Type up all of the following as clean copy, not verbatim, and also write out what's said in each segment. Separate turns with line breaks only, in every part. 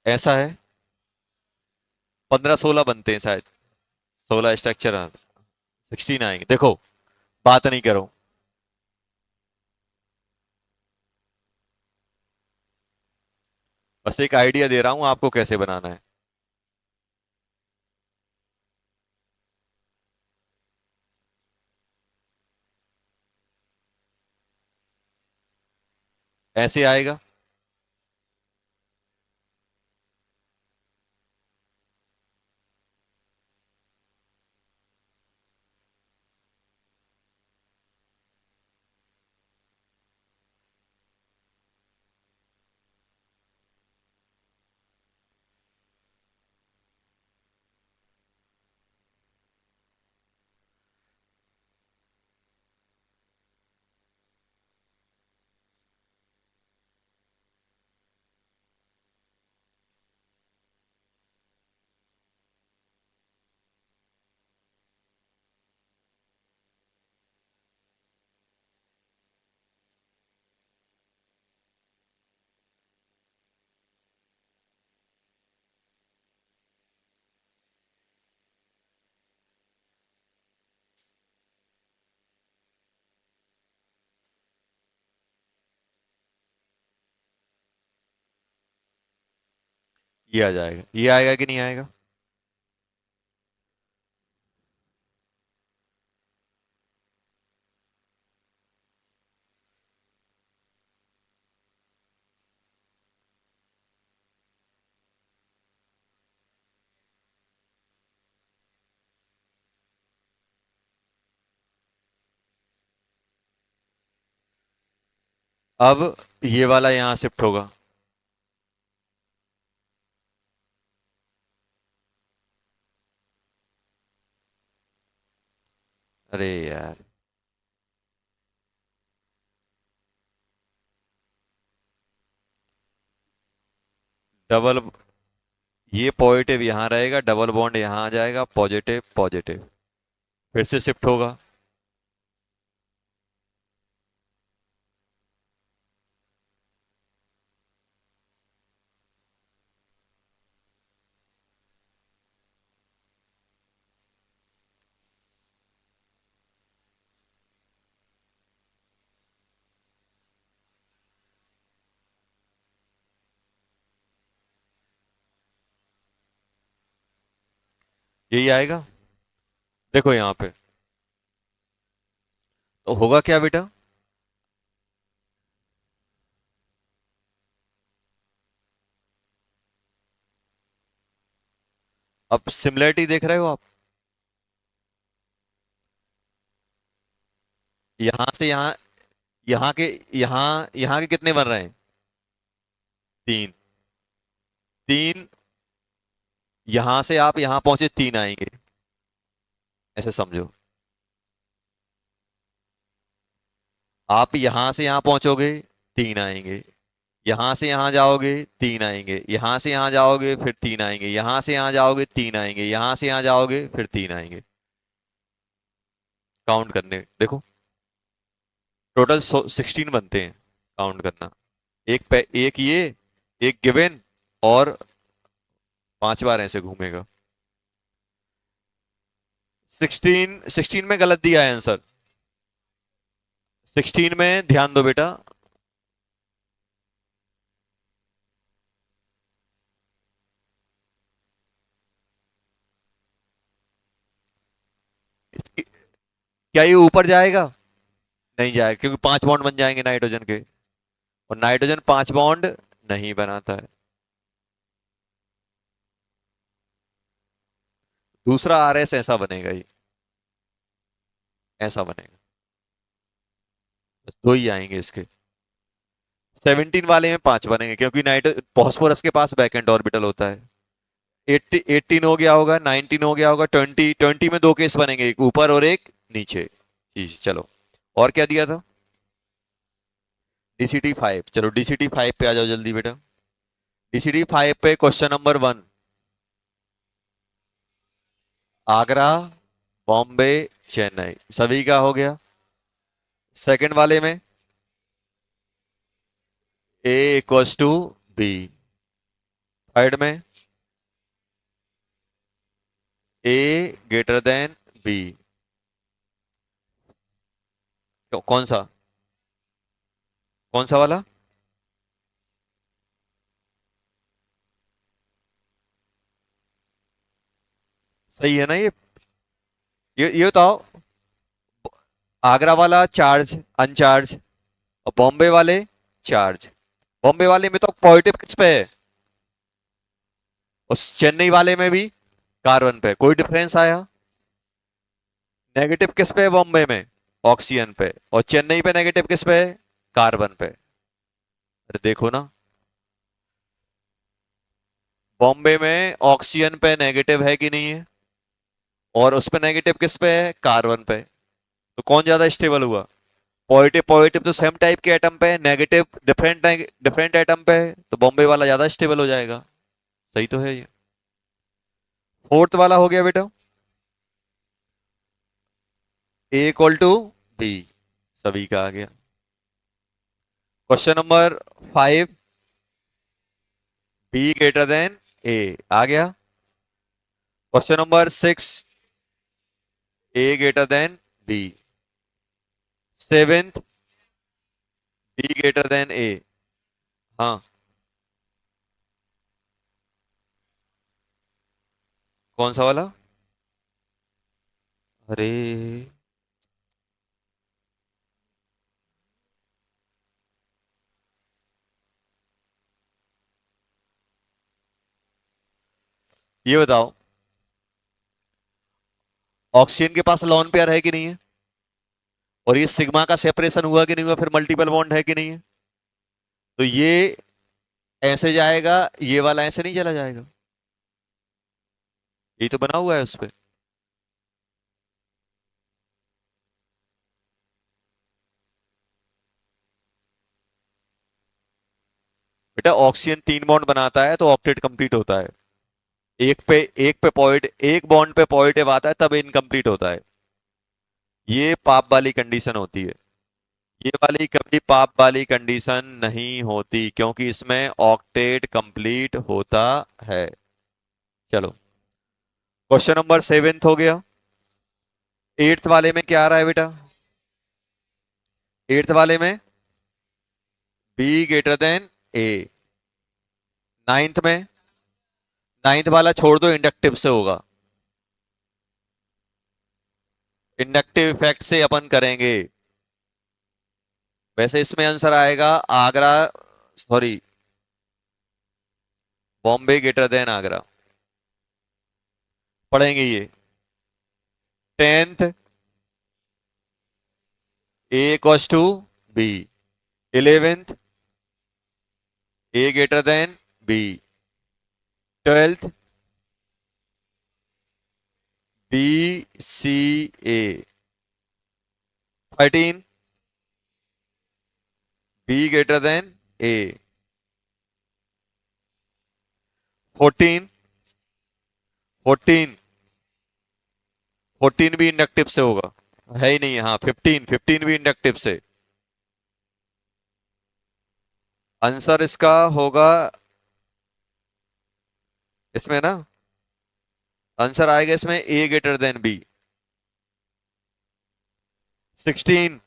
ऐसा है, 15-16 बनते हैं शायद, 16 स्ट्रक्चर, 16 आएंगे, देखो बात नहीं करो। बस एक आइडिया दे रहा हूं आपको कैसे बनाना है। ऐसे आएगा। ये आ जाएगा, ये आएगा कि नहीं आएगा? अब ये वाला यहाँ शिफ्ट होगा। अरे यार, डबल, ये पॉजिटिव यहाँ रहेगा, डबल बॉन्ड यहाँ आ जाएगा, पॉजिटिव पॉजिटिव, फिर से शिफ्ट होगा। यही आएगा, देखो यहाँ पे। तो होगा क्या बेटा? अब सिमिलरिटी देख रहे हो आप? यहाँ से यहाँ, यहाँ के, यहाँ के कितने बन रहे हैं? 3। 3, यहाँ से आप यहाँ पहुंचे 3 आएंगे, ऐसे समझो। आप यहाँ से यहाँ पहुंचोगे, 3 आएंगे। यहाँ से यहाँ जाओगे, 3 आएंगे। यहाँ से यहाँ जाओगे, फिर 3 आएंगे। यहाँ से यहाँ जाओगे, 3 आएंगे। यहाँ से यहाँ जाओगे, फिर 3 आएंगे। काउंट करने देखो, टोटल 16 बनते हैं, काउंट करना। एक ये, एक गिवन, और 5 बार ऐसे घूमेगा। 16 में गलत दिया है आंसर। 16 में ध्यान दो बेटा। क्या ये ऊपर जाएगा? नहीं जाएगा, क्योंकि 5 बॉन्ड बन जाएंगे नाइट्रोजन के, और नाइट्रोजन 5 बॉन्ड नहीं बनाता है। दूसरा आर एस ऐसा बनेगा, ये ऐसा बनेगा। बस 2 ही आएंगे इसके। 17 वाले में 5 बनेंगे, क्योंकि नाइट्रो फॉस्फोरस के पास बैकेंड ऑर्बिटल होता है। 18 हो गया होगा, 19 हो गया होगा, 20 में 2 केस बनेंगे, एक ऊपर और एक नीचे। जी चलो, और क्या दिया था? DCT 5, चलो DCT 5 पे आ जाओ जल्दी बेटा। DCT 5 पे क्वेश्चन नंबर 1, आगरा, बॉम्बे, चेन्नई, सभी का हो गया। सेकंड वाले में A = B, थर्ड में ए ग्रेटर देन बी। कौन सा, कौन सा वाला? सही है ना ये बताओ, आगरा वाला चार्ज अनचार्ज और बॉम्बे वाले चार्ज। बॉम्बे वाले में तो पॉजिटिव किस पे है, और चेन्नई वाले में भी कार्बन पे। कोई डिफरेंस आया? नेगेटिव किस पे है बॉम्बे में? ऑक्सीजन पे। और चेन्नई पे नेगेटिव किस पे है? कार्बन पे। अरे देखो ना, बॉम्बे में ऑक्सीजन पे नेगेटिव है कि नहीं है, और उस पे नेगेटिव किस पे है? कार्बन पे। तो कौन ज्यादा स्टेबल हुआ? पॉजिटिव पॉजिटिव तो सेम टाइप के एटम पे है, नेगेटिव डिफरेंट डिफरेंट एटम पे है, तो बॉम्बे वाला ज्यादा स्टेबल हो जाएगा। सही तो है ये। फोर्थ वाला हो गया बेटा, ए इक्वल टू बी, सभी का आ गया। Question number 5, B greater than A, आ गया। Question number 6, A greater than B. Seventh, B greater than A. हाँ, कौन सा वाला? अरे ये बताओ, ऑक्सीजन के पास लोन पेयर है कि नहीं है, और ये सिग्मा का सेपरेशन हुआ कि नहीं हुआ, फिर मल्टीपल बॉन्ड है कि नहीं है? तो ये ऐसे जाएगा, ये वाला ऐसे नहीं चला जाएगा, ये तो बना हुआ है उस पे। बेटा ऑक्सीजन 3 बॉन्ड बनाता है तो ऑक्टेट कंप्लीट होता है। एक पे पॉइंट, एक बॉन्ड पे पॉजिटिव आता है तब इनकम्प्लीट होता है। ये पाप वाली कंडीशन होती है। ये वाली कभी पाप वाली कंडीशन नहीं होती, क्योंकि इसमें ऑक्टेट कंप्लीट होता है। चलो, क्वेश्चन नंबर 7 हो गया। एट्थ वाले में क्या आ रहा है बेटा? एट्थ वाले में बी ग्रेटर देन ए। नाइन्थ में, नाइन्थ वाला छोड़ दो, इंडक्टिव से होगा। इंडक्टिव इफेक्ट से अपन करेंगे। वैसे इसमें आंसर आएगा Agra, sorry, Bombay greater than Agra. पढ़ेंगे ये। Tenth, A equals to B. Eleventh, A greater than B. Twelfth, B C A. 13, B greater than A. 14, 14, 14 भी इंडक्टिव से होगा, है ही नहीं। हाँ 15, 15 भी इंडक्टिव से। आंसर इसका होगा, इसमें ना आंसर आएगा इसमें A greater than B. 16,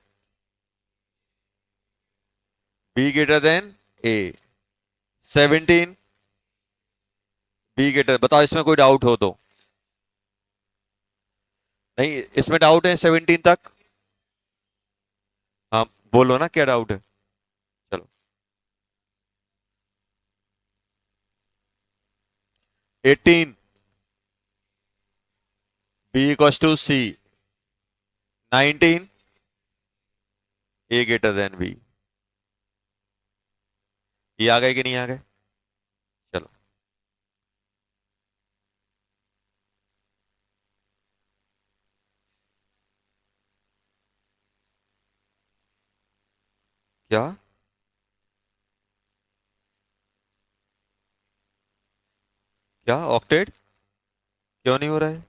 B greater than A. 17, B greater, बताओ इसमें कोई डाउट हो तो। नहीं, इसमें डाउट है 17 तक? हाँ, बोलो ना क्या डाउट है। चलो, 18, B equals to C. 19, A greater than B. ये आ गए कि नहीं आ गए? चलो, क्या? क्या ऑक्टेट क्यों नहीं हो रहा है?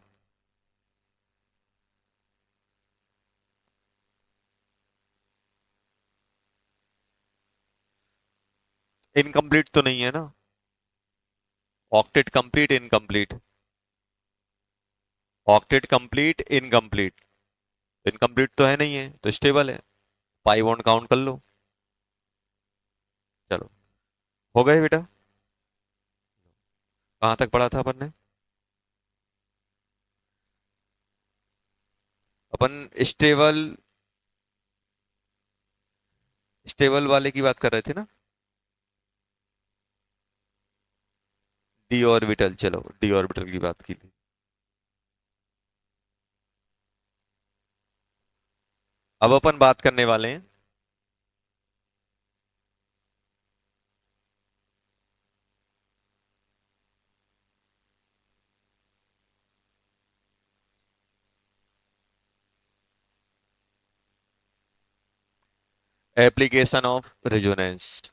इनकम्प्लीट तो नहीं है ना? Octet complete incomplete, octet complete incomplete, incomplete तो है नहीं है तो स्टेबल है, पाई बॉन्ड काउंट कर लो। चलो, हो गए बेटा। कहाँ तक पढ़ा था अपन ने? अपन स्टेबल, स्टेबल वाले की बात कर रहे थे ना, डी ऑर्बिटल, चलो डी ऑर्बिटल की बात की थी। अब अपन बात करने वाले हैं application of resonance.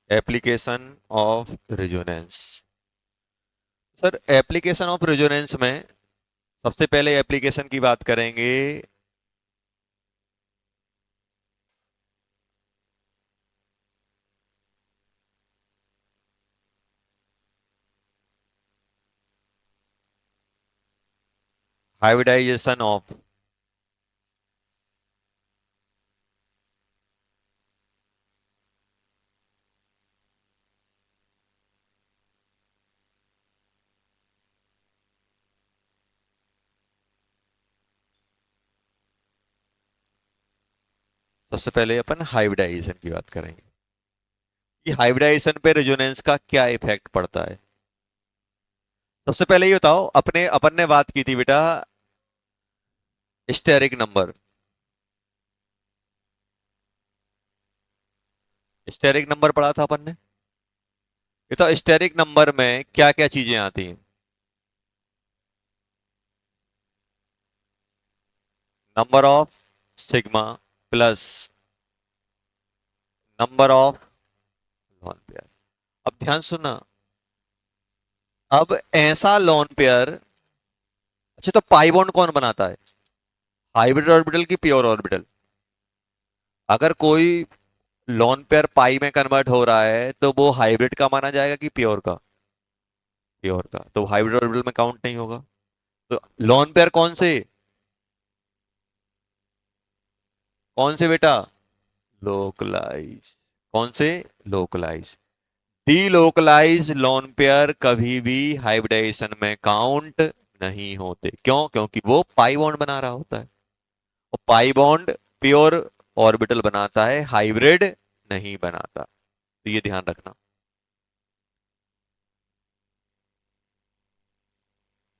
Application of resonance. Sir application of resonance में सबसे पहले एप्लीकेशन की बात करेंगे। हाइब्रिडाइजेशन ऑफ, सबसे पहले अपन हाइब्रिडाइजेशन की बात करेंगे कि हाइब्रिडाइजेशन पे रेजोनेंस का क्या इफेक्ट पड़ता है। सबसे पहले ये बताओ, अपने अपन ने बात की थी बेटा स्टेरिक नंबर, स्टेरिक नंबर पढ़ा था अपन ने। ये तो स्टेरिक नंबर में क्या क्या चीजें आती हैं? Number of sigma plus number of lone pair. अब ध्यान सुनना, अब ऐसा लॉन पेयर, अच्छा तो पाई बॉन्ड कौन बनाता है? हाइब्रिड ऑर्बिटल की प्योर ऑर्बिटल? अगर कोई लॉन पेयर पाई में कन्वर्ट हो रहा है तो वो हाइब्रिड का माना जाएगा कि प्योर का? प्योर का, तो हाइब्रिड ऑर्बिटल में काउंट नहीं होगा। तो लॉन पेयर कौन से, कौन से बेटा? लोकलाइज, कौन से? लोकलाइज। डीलोकलाइज लॉन पेयर कभी भी हाइब्रिडाइजेशन में काउंट नहीं होते। क्यों? क्योंकि वो पाई बॉन्ड बना रहा होता है, और पाई बॉन्ड प्योर ऑर्बिटल बनाता है, हाइब्रिड नहीं बनाता। तो ये ध्यान रखना।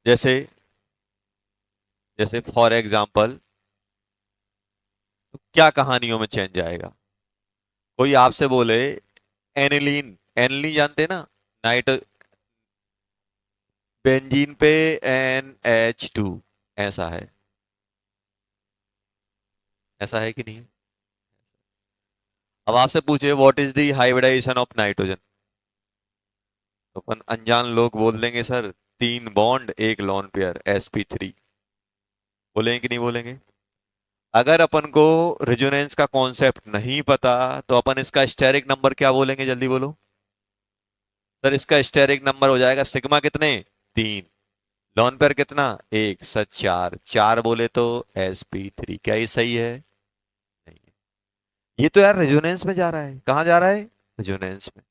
जैसे, जैसे फॉर एग्जांपल, क्या कहानियों में चेंज आएगा? कोई आपसे बोले एनिलीन, एनिलीन जानते ना, नाइट बेंजीन पे NH2, ऐसा है, ऐसा है कि नहीं? अब आपसे पूछे what is the hybridization of nitrogen, तो अपन अनजान लोग बोल देंगे सर, 3 बॉन्ड एक लॉन पेयर sp3। बोलेंगे कि नहीं बोलेंगे? अगर अपन को रेजोनेंस का कॉन्सेप्ट नहीं पता तो अपन इसका स्टेरिक नंबर क्या बोलेंगे, जल्दी बोलो। सर इसका स्टेरिक नंबर हो जाएगा सिग्मा कितने, 3, लॉन पेयर कितना, एक, सर 4, 4 बोले तो sp3। क्या ये सही है? नहीं। ये तो यार रेजोनेंस में जा रहा है, कहाँ जा रहा है? रेजोनेंस में।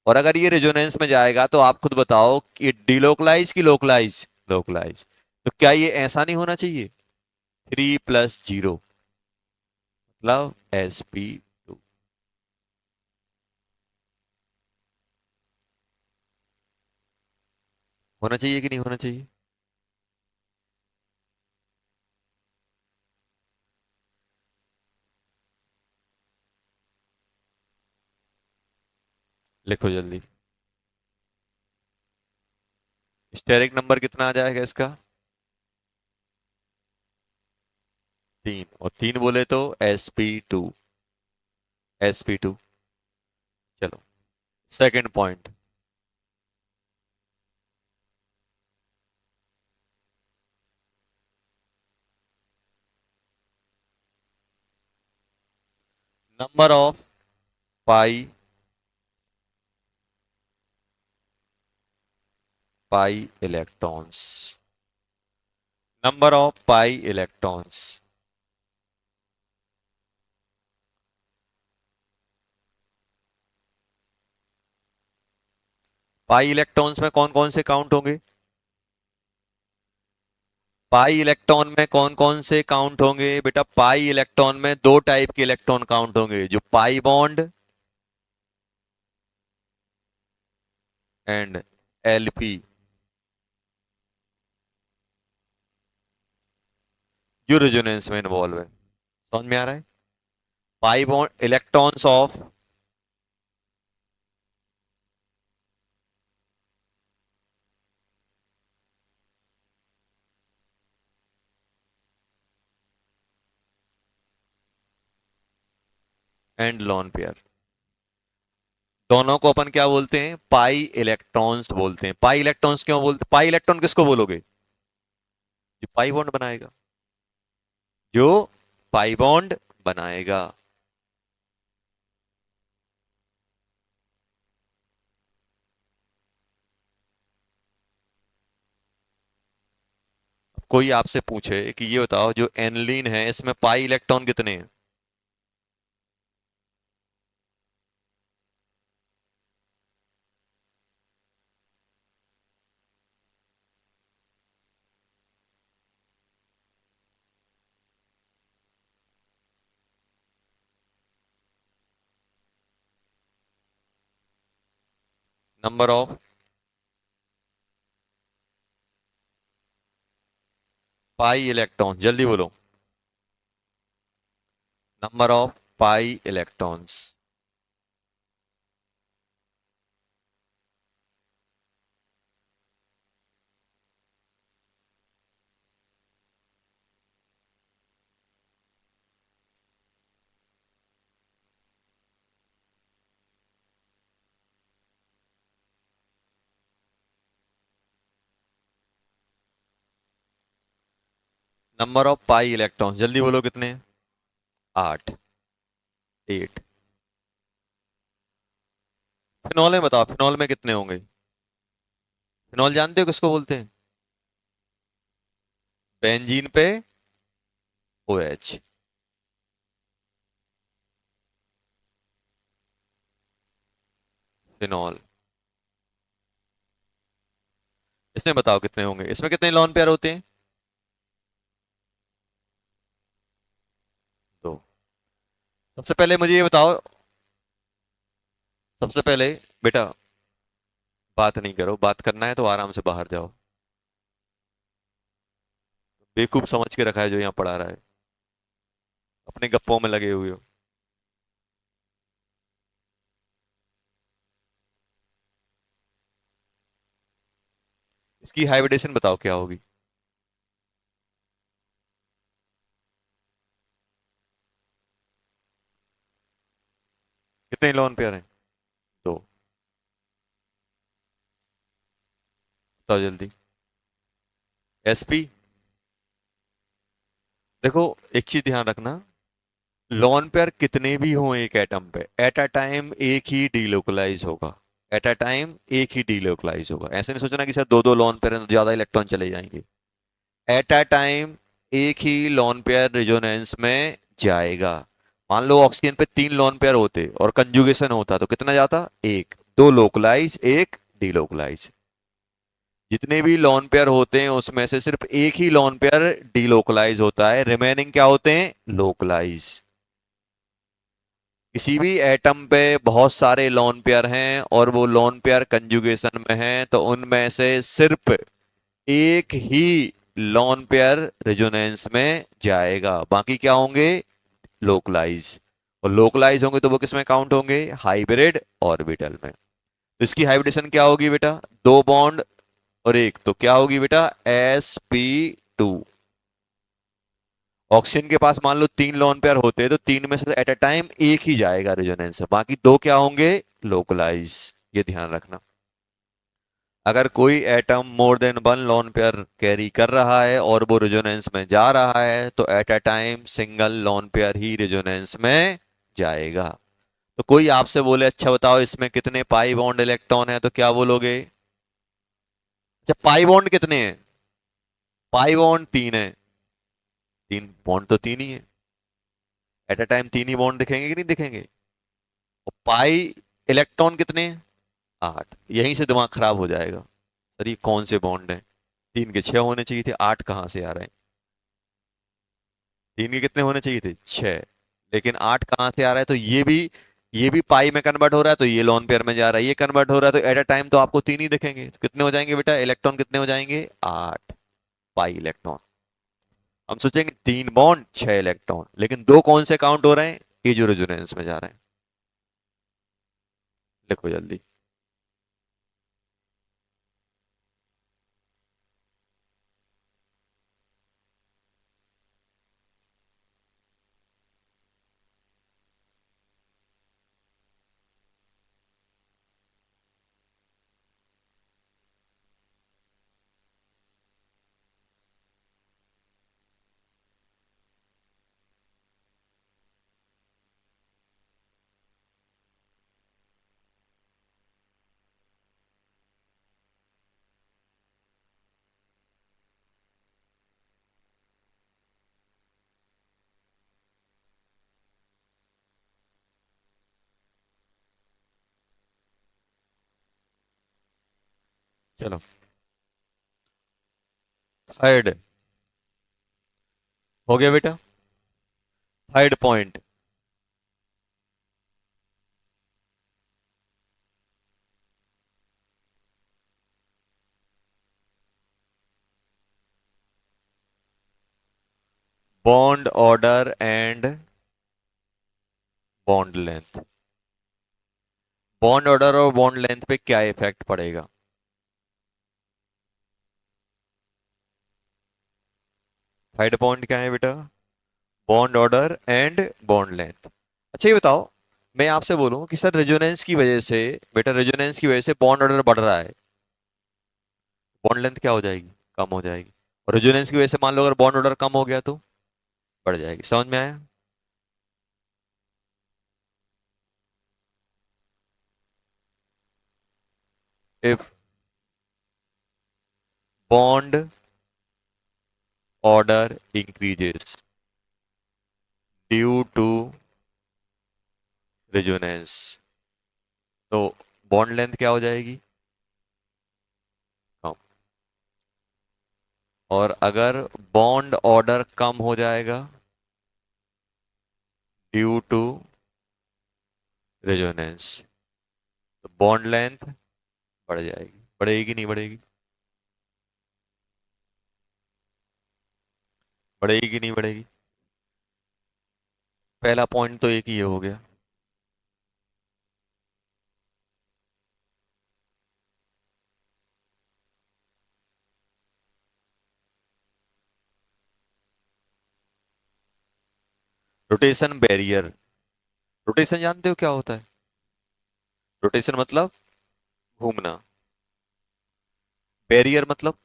और अगर ये रेजोनेंस में जाएगा तो आप खुद बताओ कि डिलोकलाइज की लोकलाइज, लोकलाइज। तो क्या ये ऐसा नहीं होना चाहिए, 3+0 मतलब sp2? होना चाहिए कि नहीं होना चाहिए? लिखो जल्दी। स्टेरिक नंबर कितना आ जाएगा इसका, 3, और 3 बोले तो sp2, sp2। चलो, second point, number of pi pi electrons, number of pi electrons. Pi electrons में कौन कौन से काउंट होंगे? पाई इलेक्ट्रॉन में कौन कौन से काउंट होंगे बेटा? पाई इलेक्ट्रॉन में दो टाइप के इलेक्ट्रॉन काउंट होंगे, जो पाई बॉन्ड एंड एलपी, जो रेजोनेंस में इन्वॉल्व है। समझ में आ रहा है? Pi bond electrons of and lone pair, दोनों को अपन क्या बोलते हैं? पाई इलेक्ट्रॉन्स बोलते हैं। पाई इलेक्ट्रॉन्स क्यों बोलते? पाई इलेक्ट्रॉन किसको बोलोगे? जो पाई बॉन्ड बनाएगा, जो पाई बॉन्ड बनाएगा। कोई आपसे पूछे कि ये बताओ, जो एनलीन है इसमें पाई इलेक्ट्रॉन कितने हैं? नंबर ऑफ पाई इलेक्ट्रॉन, जल्दी बोलो। Number of pi electrons. Number of pi electrons, जल्दी बोलो कितने हैं? 8, 8। फिनॉल में बताओ, फिनॉल में कितने होंगे? फिनॉल जानते हो किसको बोलते हैं? बेंजीन पे OH। फिनॉल। इसमें बताओ कितने होंगे? इसमें कितने लॉन पेयर होते हैं? दो। सबसे पहले मुझे ये बताओ, सबसे पहले बेटा बात नहीं करो, बात करना है तो आराम से बाहर जाओ। बेवकूफ समझ के रखा है जो यहाँ पढ़ा रहा है, अपने गप्पों में लगे हुए हो। इसकी हाइब्रिडेशन बताओ क्या होगी? कितने लॉन पेयर हैं? दो। बताओ जल्दी। SP। देखो, एक चीज ध्यान रखना, लॉन पेयर कितने भी हों एक एटम पे, एट अ टाइम एक ही डीलोकलाइज होगा। एट अ टाइम एक ही डीलोकलाइज होगा। ऐसे नहीं सोचना कि शायद दो दो लॉन पेयर हैं तो ज्यादा इलेक्ट्रॉन चले जाएंगे। एट अ टाइम एक ही लॉन पेयर रेजोनेंस में जाएगा। मान लो ऑक्सीजन पे 3 लॉन पेयर होते और कंजुगेशन होता तो कितना जाता? एक। दो लोकलाइज, एक डीलोकलाइज। जितने भी लॉन पेयर होते हैं उसमें से सिर्फ एक ही लॉन पेयर डीलोकलाइज होता है, रिमेनिंग क्या होते हैं? लोकलाइज। किसी भी एटम पे बहुत सारे लॉन पेयर हैं और वो लॉन पेयर कंजुगेशन में हैं, तो उनमें से सिर्फ एक ही लॉन पेयर रेजोनेंस में जाएगा, बाकी क्या होंगे? लोकलाइज। और लोकलाइज होंगे तो वो किस में काउंट होंगे? हाइब्रिड ऑर्बिटल में। तो इसकी हाइब्रिडेशन क्या होगी बेटा? दो बॉन्ड और एक, तो क्या होगी बेटा? sp2। ऑक्सीजन के पास मान लो 3 लॉन पेयर होते हैं तो तीन में से एट अ टाइम एक ही जाएगा रेजोनेंस में, बाकी दो क्या होंगे? लोकलाइज। ये ध्यान रखना। अगर कोई atom more than one lone pair carry कर रहा है और वो रेजोनेंस में जा रहा है तो at a time single lone pair he resonance में जाएगा। तो कोई आपसे बोले अच्छा बताओ इसमें कितने पाई बॉन्ड इलेक्ट्रॉन है, तो क्या बोलोगे? अच्छा, पाई बॉन्ड कितने हैं? पाई बॉन्ड 3 है। 3 बॉन्ड तो 3 ही है। At a time 3 he bond दिखेंगे कि नहीं दिखेंगे? और पाई इलेक्ट्रॉन कितने हैं? 8। यहीं से दिमाग खराब हो जाएगा, सर ये कौन से बॉन्ड है? 3 के 6 होने चाहिए थे, 8 कहाँ से आ रहे हैं? 3 के कितने होने चाहिए थे? 6। लेकिन 8 कहाँ से आ रहा है? तो ये भी पाई में कन्वर्ट हो रहा है, तो ये लोन पेयर में जा रहा है, ये कन्वर्ट हो रहा है, तो एट अ टाइम तो आपको 3 ही दिखेंगे। तो कितने हो जाएंगे बेटा इलेक्ट्रॉन, कितने हो जाएंगे? 8 पाई इलेक्ट्रॉन। हम सोचेंगे 3 बॉन्ड 6 इलेक्ट्रॉन, लेकिन दो कौन से काउंट हो रहे हैं? ये जो रेजोनेंस में जा रहे हैं। लिखो जल्दी। चलो, थर्ड हो गया बेटा। Third point, bond order and bond length. Bond order और बॉन्ड लेंथ पे क्या इफेक्ट पड़ेगा? थर्ड पॉइंट क्या है बेटा? Bond order and bond length. अच्छा ये बताओ, मैं आपसे बोलूं कि सर रेजोनेंस की वजह से, बेटा रेजोनेंस की वजह से बॉन्ड ऑर्डर बढ़ रहा है, बॉन्ड लेंथ क्या हो जाएगी? कम हो जाएगी। और रेजोनेंस की वजह से मान लो अगर बॉन्ड ऑर्डर कम हो गया तो बढ़ जाएगी। समझ में आया? If bond order increases due to resonance, तो बॉन्ड लेंथ क्या हो जाएगी? कम। और अगर बॉन्ड ऑर्डर कम हो जाएगा ड्यू टू रेजोनेंस, तो बॉन्ड लेंथ बढ़ जाएगी। बढ़ेगी कि नहीं बढ़ेगी? बढ़ेगी कि नहीं बढ़ेगी? पहला पॉइंट तो एक ही हो गया। Rotation barrier. रोटेशन जानते हो क्या होता है? रोटेशन मतलब घूमना। बैरियर मतलब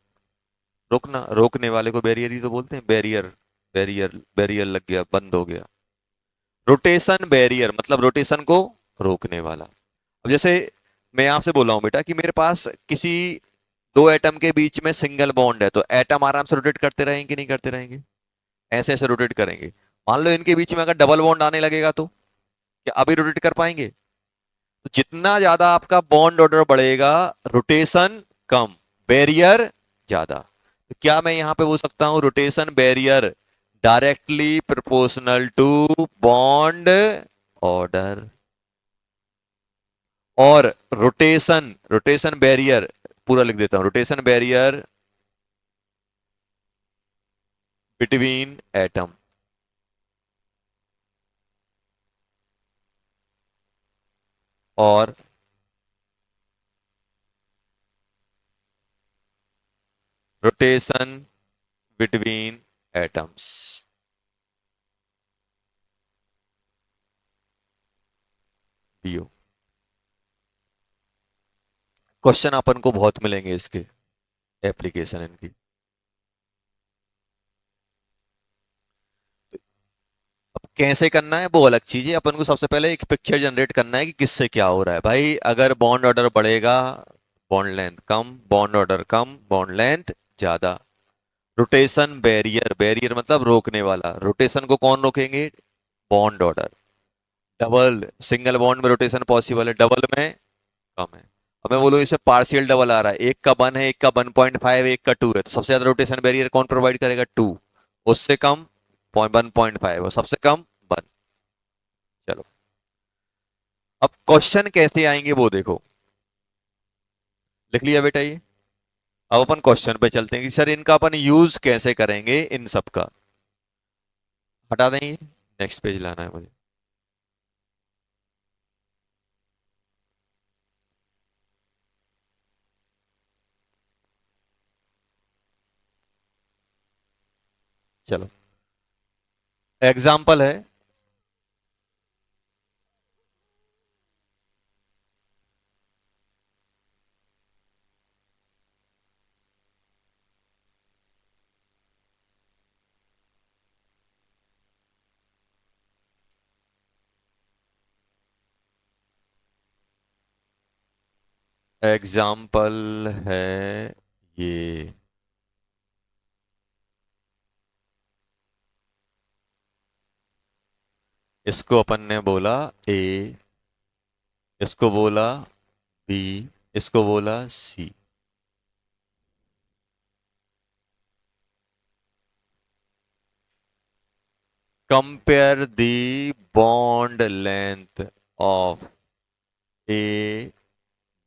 रोकना, रोकने वाले को बैरियर ही तो बोलते हैं। बैरियर, बैरियर बैरियर लग गया, बंद हो गया। रोटेशन बैरियर मतलब रोटेशन को रोकने वाला। अब जैसे मैं आपसे बोला हूं बेटा कि मेरे पास किसी दो एटम के बीच में सिंगल बॉन्ड है, तो एटम आराम से रोटेट करते रहेंगे कि नहीं करते रहेंगे? ऐसे ऐसे रोटेट करेंगे। मान लो इनके बीच में अगर डबल बॉन्ड आने लगेगा तो क्या अभी रोटेट कर पाएंगे? तो जितना ज्यादा आपका बॉन्ड ऑर्डर बढ़ेगा, रोटेशन कम, बैरियर ज्यादा। तो क्या मैं यहां पे बोल सकता हूं rotation barrier directly proportional to bond order? और रोटेशन रोटेशन बैरियर, पूरा लिख देता हूं, रोटेशन बैरियर बिटवीन एटम, और रोटेशन बिटवीन एटम्स। डीओ। क्वेश्चन अपन को बहुत मिलेंगे इसके, एप्लीकेशन इनकी। अब कैसे करना है वो अलग चीज है, अपन को सबसे पहले एक पिक्चर जनरेट करना है कि किससे क्या हो रहा है भाई। अगर बॉन्ड ऑर्डर बढ़ेगा, बॉन्ड लेंथ कम, बॉन्ड ऑर्डर कम, बॉन्ड लेंथ ज्यादा। रोटेशन बैरियर, बैरियर मतलब रोकने वाला, रोटेशन को कौन रोकेंगे? Bond order. Double, single bond में रोटेशन पॉसिबल है, डबल में कम है। अब मैं बोलूँ इसे पार्शियल डबल आ रहा है, एक का 1 है, एक का 1.5, एक का 2 है, तो सबसे ज्यादा रोटेशन बैरियर कौन प्रोवाइड करेगा? 2। उससे कम 1.5, और सबसे कम 1। चलो, अब क्वेश्चन कैसे आएंगे वो देखो। लिख लिया बेटा ये? अब अपन क्वेश्चन पे चलते हैं कि सर इनका अपन यूज कैसे करेंगे इन सब का। हटा दें ये, नेक्स्ट पेज लाना है मुझे। चलो, एग्जाम्पल है। एग्जाम्पल है ये। इसको अपन ने बोला ए, इसको बोला बी, इसको बोला C. Compare the bond length of A,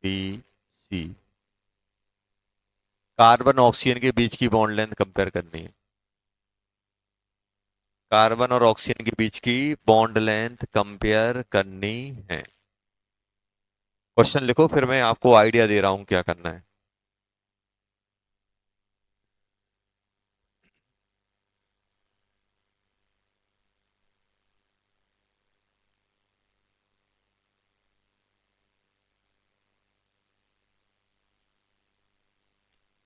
B, C. Carbon oxygen के बीच की बॉन्ड लेंथ कंपेयर करनी है। कार्बन और ऑक्सीजन के बीच की बॉन्ड लेंथ कंपेयर करनी है। क्वेश्चन लिखो, फिर मैं आपको आइडिया दे रहा हूं क्या करना है।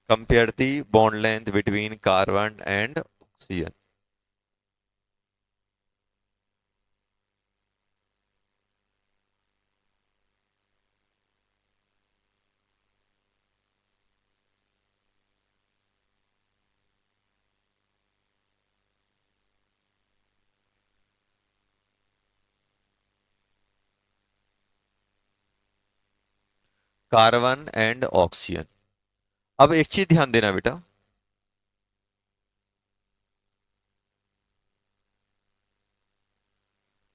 Compare the bond length between carbon and oxygen. Carbon and oxygen. अब एक चीज ध्यान देना बेटा,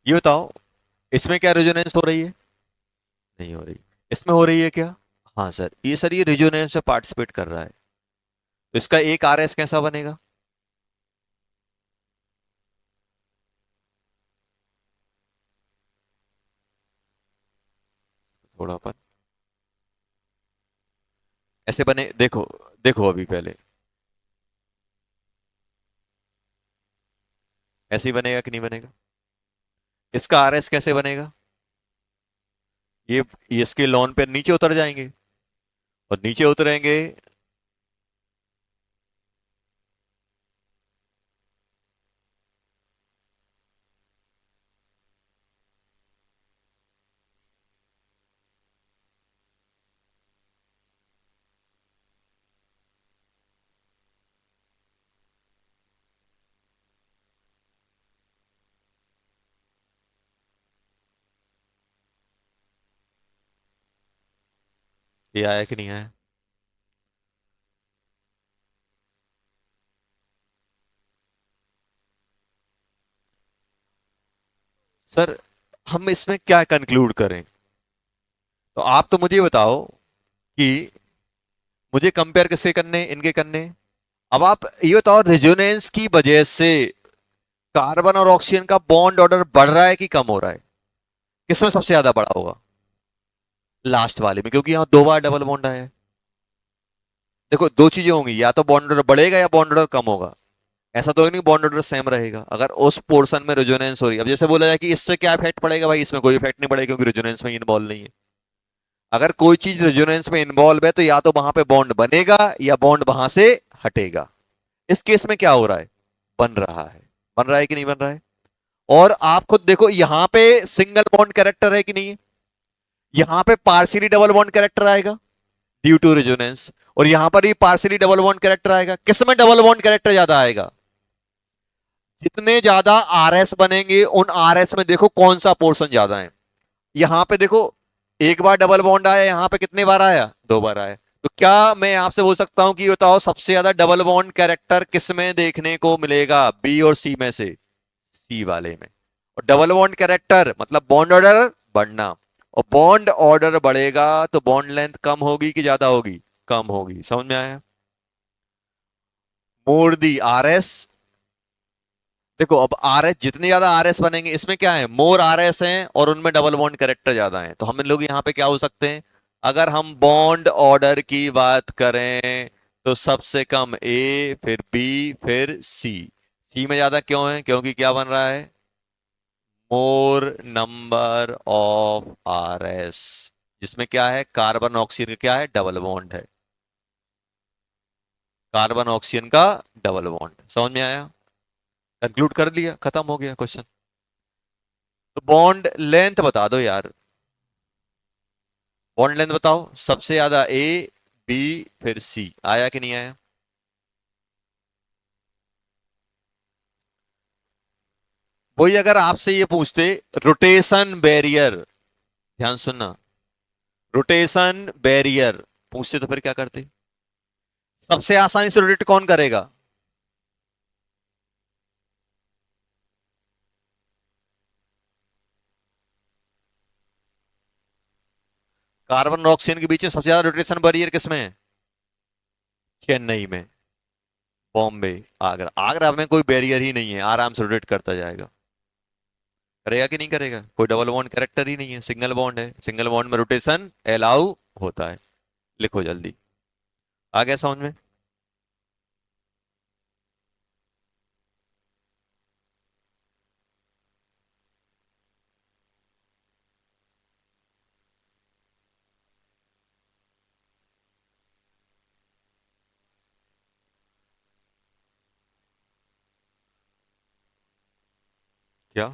ये बताओ इसमें क्या रेजोनेंस हो रही है? नहीं हो रही। इसमें हो रही है क्या? हाँ सर, ये रेजोनेंस में पार्टिसिपेट कर रहा है। तो इसका एक आर एस कैसा बनेगा? थोड़ा अपन ऐसे बने, देखो, देखो अभी पहले ऐसे ही बनेगा कि नहीं बनेगा? इसका आर एस कैसे बनेगा? ये इसके लॉन पे नीचे उतर जाएंगे, और नीचे उतरेंगे। ये आया कि नहीं आया? सर हम इसमें क्या कंक्लूड करें? तो आप तो मुझे बताओ कि मुझे कंपेयर किससे करने, इनके करने। अब आप ये बताओ रेजोनेंस की वजह से कार्बन और ऑक्सीजन का बॉन्ड ऑर्डर बढ़ रहा है कि कम हो रहा है? किसमें सबसे ज्यादा बढ़ा होगा? लास्ट वाले में, क्योंकि यहां 2 बार डबल बॉन्ड आया है। देखो दो चीजें होंगी, या तो बॉन्ड ऑर्डर बढ़ेगा या बॉन्ड ऑर्डर कम होगा। ऐसा तो नहीं बॉन्ड ऑर्डर सेम रहेगा अगर उस पोर्शन में रेजोनेंस हो रही है। अब जैसे बोला जाए कि इससे क्या इफेक्ट पड़ेगा, भाई इसमें कोई इफेक्ट नहीं पड़ेगा क्योंकि रेजोनेंस में इन्वॉल्व नहीं है। अगर कोई चीज रेजोनेंस में इन्वॉल्व है तो या तो वहां पे बॉन्ड बनेगा या बॉन्ड वहां से हटेगा। इस केस में क्या हो रहा है? बन रहा है। बन रहा है कि नहीं बन रहा है? और आप खुद देखो यहां पे सिंगल बॉन्ड कैरेक्टर है कि नहीं है? यहां पे पार्शियली डबल बॉन्ड कैरेक्टर आएगा ड्यू टू रेजोनेंस, और यहां पर भी पार्शियली डबल बॉन्ड कैरेक्टर आएगा। किसमें डबल बॉन्ड कैरेक्टर ज्यादा आएगा? जितने ज्यादा आरएस बनेंगे उन आरएस में देखो कौन सा पोर्शन ज्यादा है। यहां पे देखो एक बार डबल बॉन्ड आया, यहां पे कितने बार आया? 2 बार आया। तो क्या मैं आपसे बोल सकता हूं कि बताओ सबसे ज्यादा डबल बॉन्ड कैरेक्टर किस में देखने को मिलेगा? बी और सी में से सी वाले में। और डबल बॉन्ड कैरेक्टर मतलब बॉन्ड ऑर्डर बढ़ना, और बॉन्ड ऑर्डर बढ़ेगा तो बॉन्ड लेंथ कम होगी कि ज्यादा होगी? कम होगी। समझ में आया? मोर दी आरएस। देखो अब आरएस जितने ज्यादा आरएस बनेंगे, इसमें क्या है, मोर आरएस हैं और उनमें डबल बॉन्ड कैरेक्टर ज्यादा हैं, तो हम लोग यहाँ पे क्या हो सकते हैं? अगर हम बॉन्ड ऑर्डर की बात करें तो सबसे कम ए, फिर बी, फिर सी। सी में ज्यादा क्यों है? क्योंकि क्या बन रहा है? मोर नंबर ऑफ आरएस, जिसमें क्या है, कार्बन ऑक्सीजन का क्या है, डबल बॉन्ड है। कार्बन ऑक्सीजन का डबल बॉन्ड। समझ में आया? कंक्लूड कर लिया, खत्म हो गया क्वेश्चन। तो बॉन्ड लेंथ बता दो यार। बॉन्ड लेंथ बताओ, सबसे ज्यादा ए, बी, फिर सी। आया कि नहीं आया? वही अगर आपसे ये पूछते रोटेशन बैरियर, ध्यान सुनना, रोटेशन बैरियर पूछते तो फिर क्या करते? सबसे आसानी से रोटेट कौन करेगा? कार्बन और ऑक्सीजन के बीच में सबसे ज्यादा रोटेशन बैरियर किसमें है? चेन्नई में, बॉम्बे, आगरा। आगरा में कोई बैरियर ही नहीं है, आराम से रोटेट करता जाएगा। करेगा कि नहीं करेगा? कोई डबल बॉन्ड कैरेक्टर ही नहीं है, सिंगल बॉन्ड है। सिंगल बॉन्ड में रोटेशन अलाउ होता है। लिखो जल्दी। आ गया समझ में? क्या?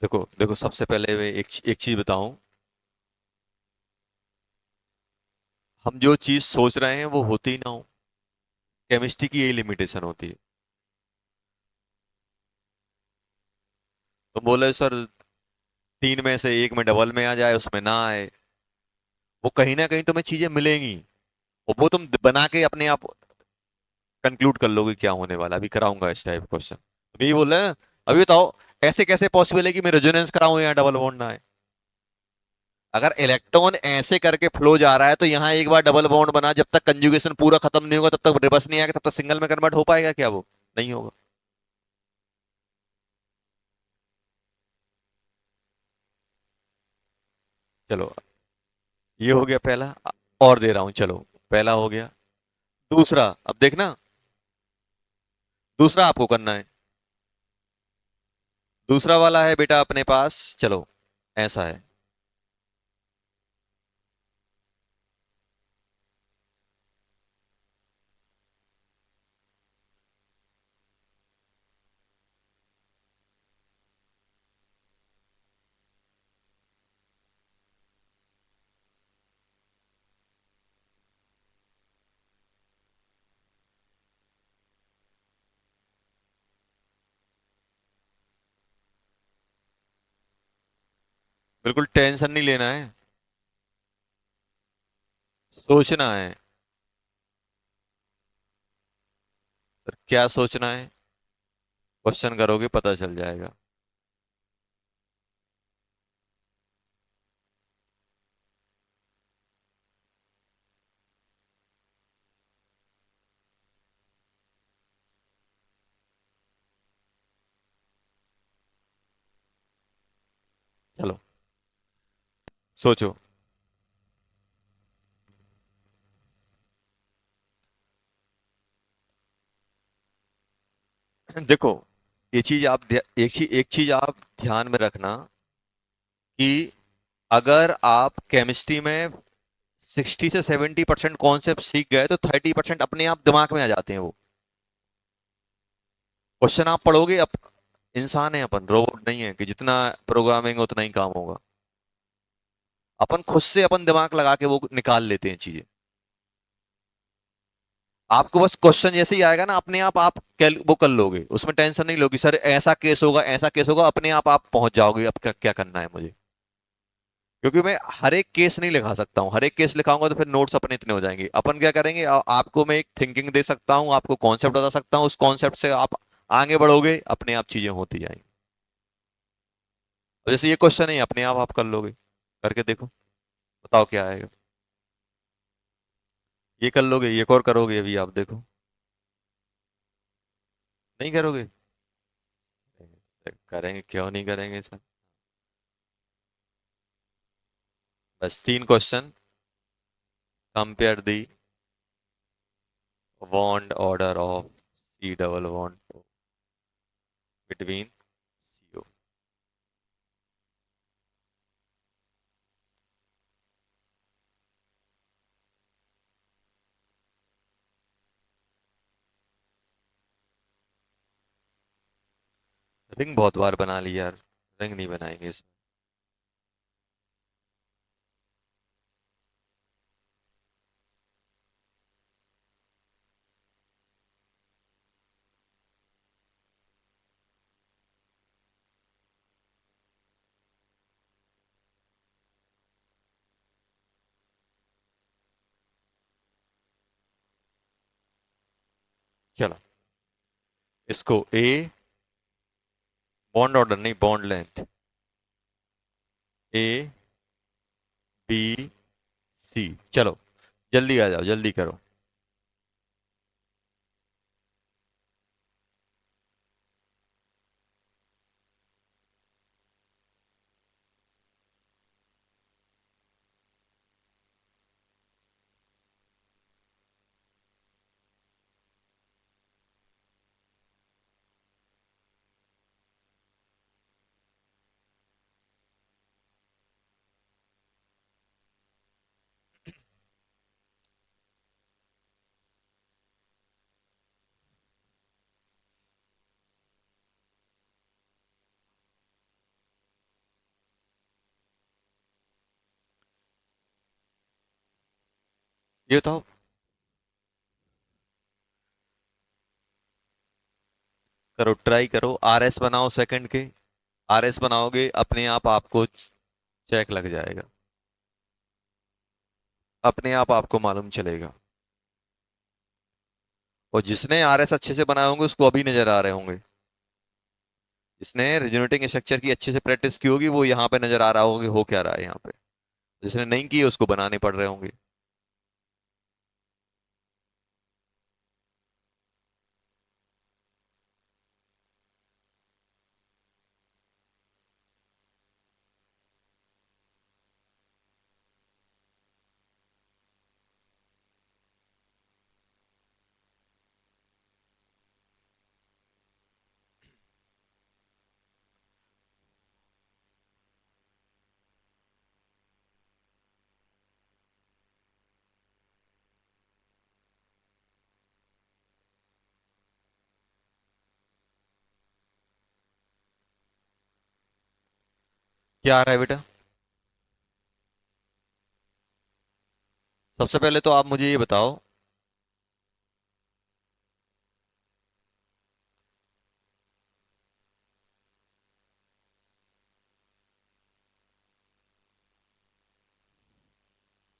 देखो देखो, सबसे पहले मैं एक चीज बताऊं। हम जो चीज सोच रहे हैं वो होती ही ना हो। केमिस्ट्री की यही लिमिटेशन होती है। तुम बोले सर 3 में से 1 में डबल में आ जाए, उसमें ना आए, वो कहीं ना कहीं तुम्हें चीजें मिलेंगी, और वो तुम बना के अपने आप कंक्लूड कर लोगे क्या होने वाला। अभी कराऊंगा इस टाइप क्वेश्चन। तुम ये बोल रहे हैं, अभी बताओ ऐसे कैसे पॉसिबल है कि मैं रेजोनेंस कराऊं या डबल बॉन्ड ना आए? अगर इलेक्ट्रॉन ऐसे करके फ्लो जा रहा है तो यहाँ एक बार डबल बॉन्ड बना, जब तक कंजुगेशन पूरा खत्म नहीं होगा तब तक रिवर्स नहीं आएगा, तब तक सिंगल में कन्वर्ट हो पाएगा क्या? वो नहीं होगा। चलो, ये हो गया पहला। और दे रहा हूं, चलो। पहला हो गया। दूसरा अब देखना, दूसरा आपको करना है। दूसरा वाला है बेटा अपने पास, चलो। ऐसा है। बिल्कुल टेंशन नहीं लेना है, सोचना है। सर क्या सोचना है? क्वेश्चन करोगे पता चल जाएगा। चलो सोचो। देखो, ये चीज आप एक चीज आप ध्यान में रखना कि अगर आप केमिस्ट्री में 60 से 70% कॉन्सेप्ट सीख गए तो 30% अपने आप दिमाग में आ जाते हैं वो। क्वेश्चन आप पढ़ोगे, इंसान है अपन, रोबोट नहीं है कि जितना प्रोग्रामिंग उतना ही काम होगा। अपन खुद से अपन दिमाग लगा के वो निकाल लेते हैं चीजें। आपको बस क्वेश्चन जैसे ही आएगा ना, अपने आप वो कर लोगे, उसमें टेंशन नहीं लोगी सर ऐसा केस होगा ऐसा केस होगा, अपने आप पहुंच जाओगे अब क्या क्या करना है मुझे। क्योंकि मैं हर एक केस नहीं लिखा सकता हूँ, हर एक केस लिखाऊंगा तो फिर नोट्स अपने इतने हो जाएंगे। अपन क्या करेंगे, आपको मैं एक थिंकिंग दे सकता हूँ, आपको कॉन्सेप्ट बता सकता हूँ, उस कॉन्सेप्ट से आप आगे बढ़ोगे, अपने आप चीजें होती जाएंगी। और जैसे ये क्वेश्चन है, अपने आप कर लोगे, करके देखो, बताओ क्या आएगा। ये कर लोगे, ये और करोगे, अभी आप देखो। नहीं करोगे? करेंगे, क्यों नहीं करेंगे सर। बस 3 question. Compare the bond order of C double bond between CO। Ring बहुत बार बना ली यार, रिंग नहीं बनाएंगे इसमें। चलो, इसको ए, बॉन्ड ऑर्डर नहीं, bond length, A B C। चलो जल्दी आ जाओ, जल्दी करो। ये बताओ, करो ट्राई करो, RS बनाओ सेकंड के। RS बनाओगे, अपने आप आपको चेक लग जाएगा, अपने आप आपको मालूम चलेगा। और जिसने RS अच्छे से बनाए होंगे उसको अभी नजर आ रहे होंगे, जिसने रिजोनेटिंग स्ट्रक्चर की अच्छे से प्रैक्टिस की होगी वो यहाँ पे नजर आ रहा होगा कि हो क्या रहा है यहाँ पे। जिसने नहीं की उसको बनाने पड़ रहे होंगे। क्या आ रहा है बेटा? सबसे पहले तो आप मुझे ये बताओ,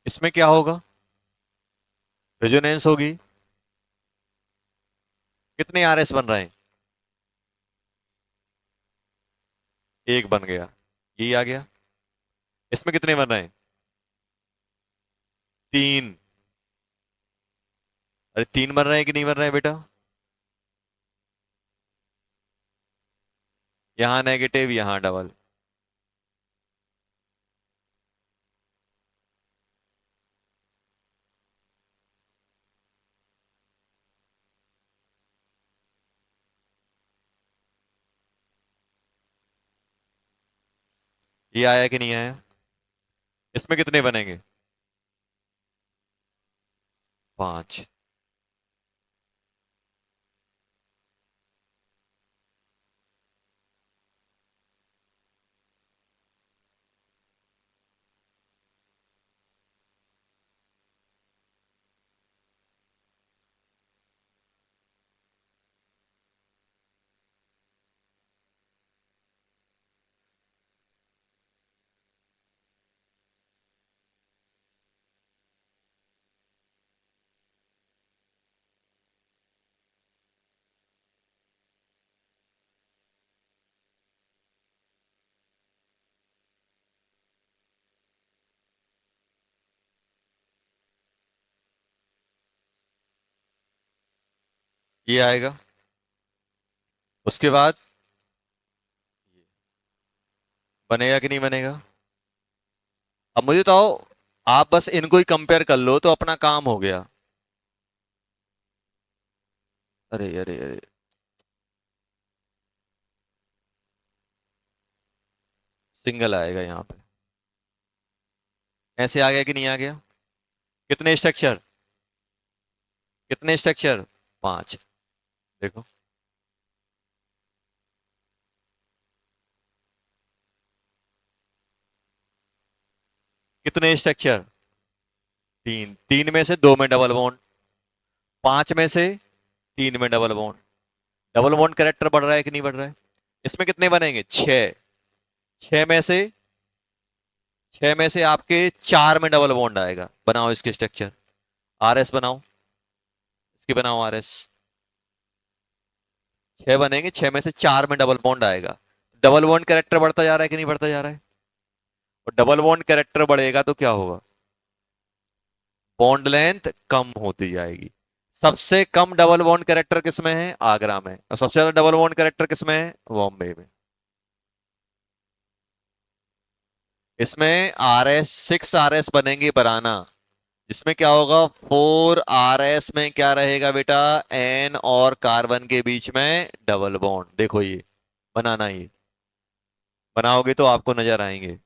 इसमें क्या होगा? रेजोनेंस होगी। कितने RS बन रहे हैं? एक बन गया, यही आ गया। इसमें कितने बन रहे हैं? 3। अरे 3 बन रहे हैं कि नहीं बन रहे हैं बेटा? यहाँ नेगेटिव, यहाँ डबल। ये आया कि नहीं आया? इसमें कितने बनेंगे? 5। ये आएगा। उसके बाद बनेगा कि नहीं बनेगा? अब मुझे बताओ, आप बस इनको ही कंपेयर कर लो तो अपना काम हो गया। अरे अरे अरे, सिंगल आएगा यहाँ पे। ऐसे आ गया कि नहीं आ गया? कितने स्ट्रक्चर? कितने स्ट्रक्चर? 5। देखो, कितने स्ट्रक्चर? 3। 3 में से 2 में डबल बॉन्ड, 5 में से 3 में double bond. Double bond character बढ़ रहा है कि नहीं बढ़ रहा है? इसमें कितने बनेंगे? 6। 6 में से 6 में से आपके 4 में डबल बॉन्ड आएगा। बनाओ इसके स्ट्रक्चर। आरएस बनाओ, इसकी बनाओ आरएस। 6 बनेंगे, 6 में से 4 में डबल बॉन्ड आएगा। डबल बॉन्ड कैरेक्टर बढ़ता जा रहा है कि नहीं बढ़ता जा रहा है? और डबल बॉन्ड कैरेक्टर बढ़ेगा तो क्या होगा? बॉन्ड लेंथ कम होती जाएगी। सबसे कम डबल बॉन्ड कैरेक्टर किसमें है? आगरा में। और सबसे ज्यादा डबल बॉन्ड कैरेक्टर किसमें है? बॉम्बे में। इसमें RS 6 RS बनेंगे बनाना। इसमें क्या होगा? 4 RS में क्या रहेगा बेटा? N और कार्बन के बीच में डबल बॉन्ड। देखो ये बनाना, ये बनाओगे तो आपको नजर आएंगे।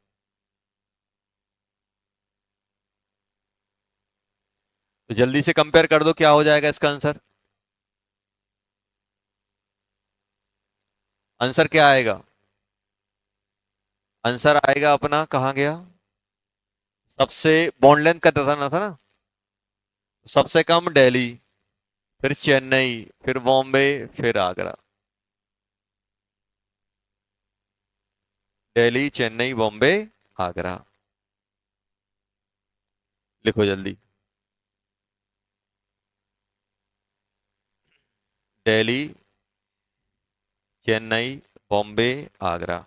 तो जल्दी से कंपेयर कर दो, क्या हो जाएगा इसका आंसर? आंसर क्या आएगा? आंसर आएगा अपना, कहाँ गया? सबसे बॉन्ड लेंथ का बताना था ना। सबसे कम दिल्ली, फिर चेन्नई, फिर बॉम्बे, फिर आगरा। दिल्ली, चेन्नई, बॉम्बे, आगरा। लिखो जल्दी। दिल्ली, चेन्नई, बॉम्बे, आगरा।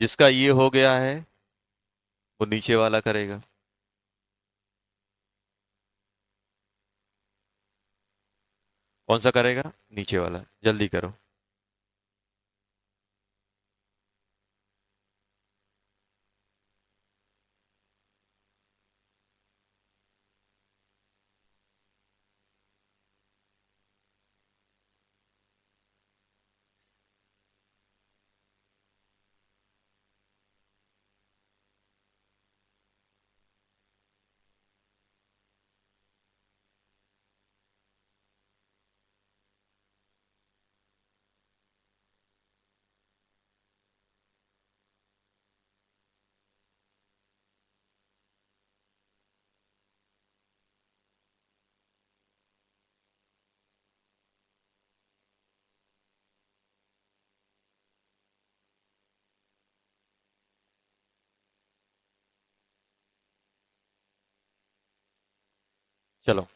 जिसका ये हो गया है वो नीचे वाला करेगा। कौन सा करेगा? नीचे वाला। जल्दी करो। चलो,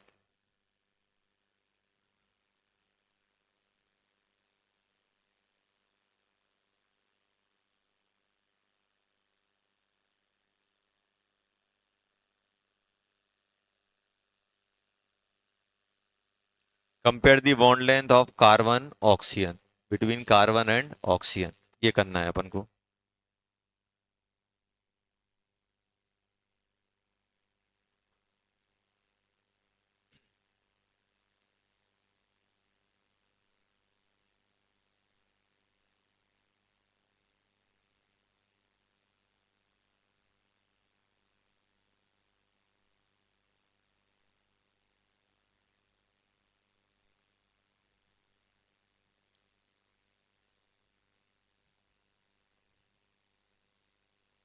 compare the bond length of carbon oxygen, between carbon and oxygen. ये करना है अपन को।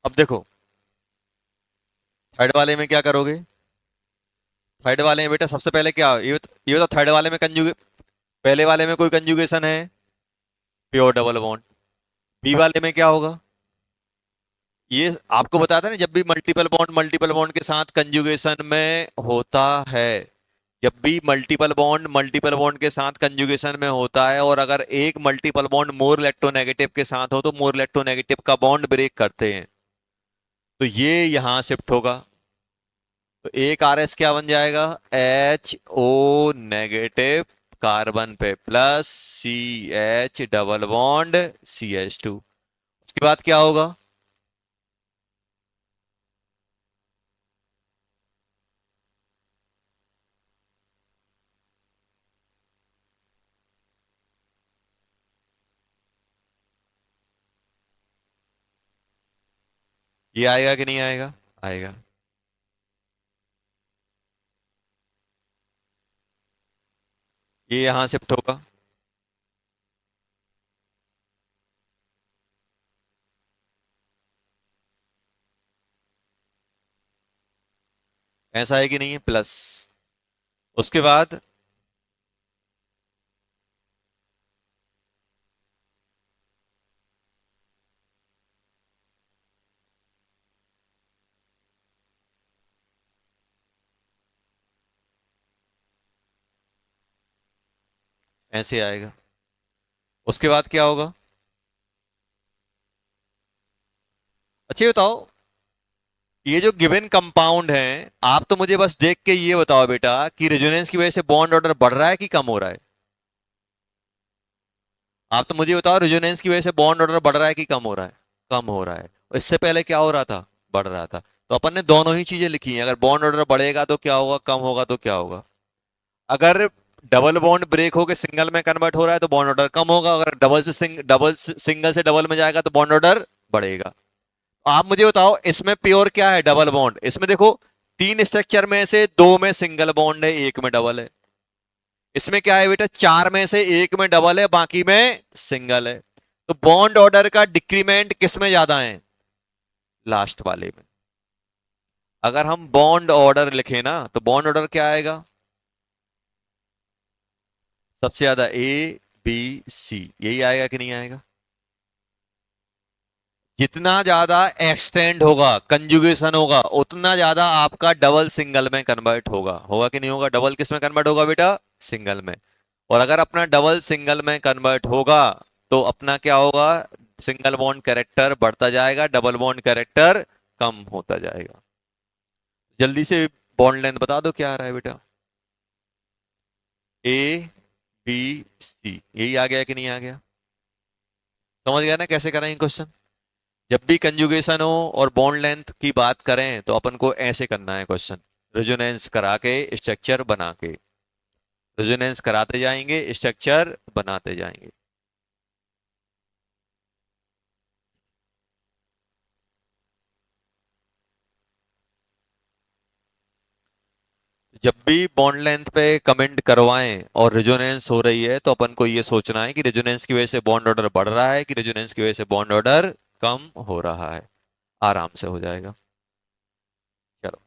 अब देखो, थर्ड वाले में क्या करोगे? थर्ड वाले में बेटा सबसे पहले क्या, ये तो थर्ड वाले में कंजुगे, पहले वाले में कोई कंजुगेशन है? Pure double bond. बी वाले में क्या होगा? ये आपको बताया था ना, जब भी मल्टीपल बॉन्ड के साथ कंजुगेशन में होता है, जब भी मल्टीपल बॉन्ड के साथ कंजुगेशन में होता है, और अगर एक मल्टीपल बॉन्ड मोर इलेक्ट्रोनेगेटिव के साथ हो तो मोर इलेक्ट्रोनेगेटिव का बॉन्ड ब्रेक करते हैं। तो ये यहां शिफ्ट होगा। तो एक आर एस क्या बन जाएगा, एच ओ नेगेटिव कार्बन पे plus C H double bond C H two. उसके बाद क्या होगा, ये आएगा कि नहीं आएगा, आएगा। ये यहां शिफ्ट होगा, ऐसा है कि नहीं है, प्लस। उसके बाद ऐसे आएगा। उसके बाद क्या होगा, अच्छा ये बताओ, ये जो गिवन कंपाउंड है, आप तो मुझे बस देख के ये बताओ बेटा कि रेजोनेंस की वजह से बॉन्ड ऑर्डर बढ़ रहा है कि कम हो रहा है। आप तो मुझे बताओ रेजोनेंस की वजह से बॉन्ड ऑर्डर बढ़ रहा है कि कम हो रहा है, कम हो रहा है। और इससे पहले क्या हो रहा था, बढ़ रहा था। तो अपन ने दोनों ही चीजें लिखी हैं, अगर बॉन्ड ऑर्डर बढ़ेगा तो क्या होगा, कम होगा तो क्या होगा। अगर डबल बॉन्ड ब्रेक होकर सिंगल में कन्वर्ट हो रहा है तो बॉन्ड ऑर्डर कम होगा, अगर सिंगल से डबल में जाएगा तो बॉन्ड ऑर्डर बढ़ेगा। आप मुझे बताओ इसमें प्योर क्या है, डबल बॉन्ड। इसमें देखो, तीन स्ट्रक्चर में से दो में सिंगल बॉन्ड है, एक में डबल है। इसमें क्या है बेटा, चार में से एक में डबल है, बाकी में सिंगल है। तो बॉन्ड ऑर्डर का डिक्रीमेंट किस में ज्यादा है, लास्ट वाले में। अगर हम बॉन्ड ऑर्डर लिखे ना तो बॉन्ड ऑर्डर क्या आएगा, सबसे ज्यादा ए बी सी, यही आएगा कि नहीं आएगा। जितना ज्यादा एक्सटेंड होगा, कंजुगेशन होगा, उतना ज्यादा आपका डबल सिंगल में कन्वर्ट होगा, होगा कि नहीं होगा। डबल किस में कन्वर्ट होगा बेटा, सिंगल में। और अगर अपना डबल सिंगल में कन्वर्ट होगा तो अपना क्या होगा, सिंगल बॉन्ड कैरेक्टर बढ़ता जाएगा, डबल बॉन्ड कैरेक्टर कम होता जाएगा। जल्दी से बॉन्ड लेंथ बता दो क्या आ रहा है बेटा, ए बी सी, यही आ गया कि नहीं आ गया। समझ गया ना कैसे कराएंगे क्वेश्चन। जब भी कंजुगेशन हो और बॉन्ड लेंथ की बात करें तो अपन को ऐसे करना है क्वेश्चन, रेजोनेंस करा के स्ट्रक्चर बना के, रेजोनेंस कराते जाएंगे स्ट्रक्चर बनाते जाएंगे। जब भी बॉन्ड लेंथ पे कमेंट करवाएं और रेजोनेंस हो रही है तो अपन को ये सोचना है कि रेजोनेंस की वजह से बॉन्ड ऑर्डर बढ़ रहा है कि रेजोनेंस की वजह से बॉन्ड ऑर्डर कम हो रहा है। आराम से हो जाएगा। चलो,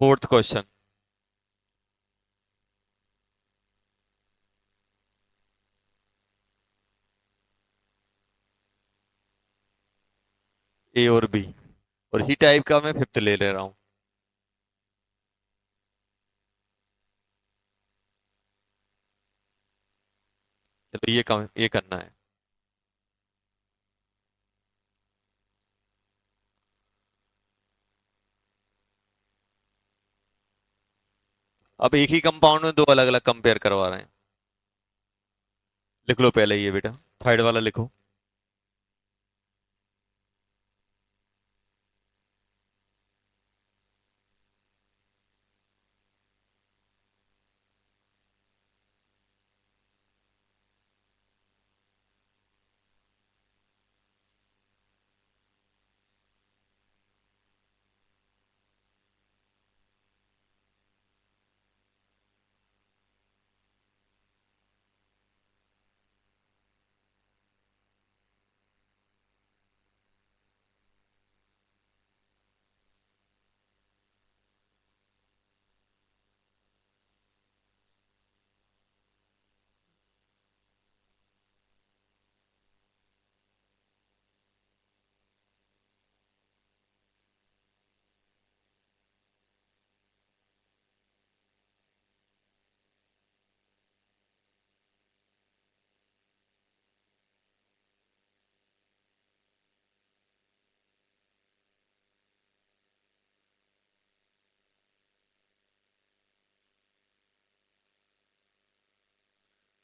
फोर्थ क्वेश्चन। ए और बी, और इसी टाइप का मैं फिफ्थ ले ले रहा हूं। चलो ये करना है। अब एक ही कंपाउंड में दो अलग अलग कंपेयर करवा रहे हैं। लिख लो पहले ये बेटा, थर्ड वाला लिखो।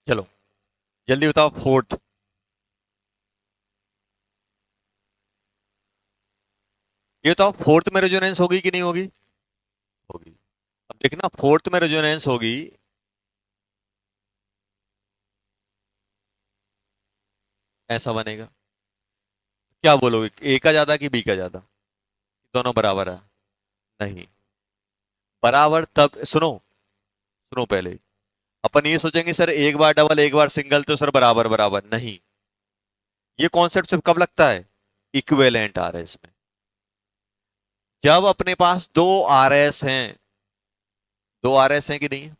चलो जल्दी बताओ फोर्थ। ये बताओ फोर्थ में रेजोनेंस होगी कि नहीं होगी? होगी। अब देखना फोर्थ में रेजोनेंस होगी। ऐसा बनेगा। क्या बोलोगे, ए का ज्यादा कि बी का ज्यादा? दोनों बराबर है? नहीं। बराबर तब सुनो, सुनो पहले। अपन ये सोचेंगे सर एक बार डबल एक बार सिंगल तो सर बराबर बराबर नहीं। ये कॉन्सेप्ट सिर्फ कब लगता है? इक्विवेलेंट आरएस में। जब अपने पास दो आरएस हैं, दो आरएस हैं कि नहीं है?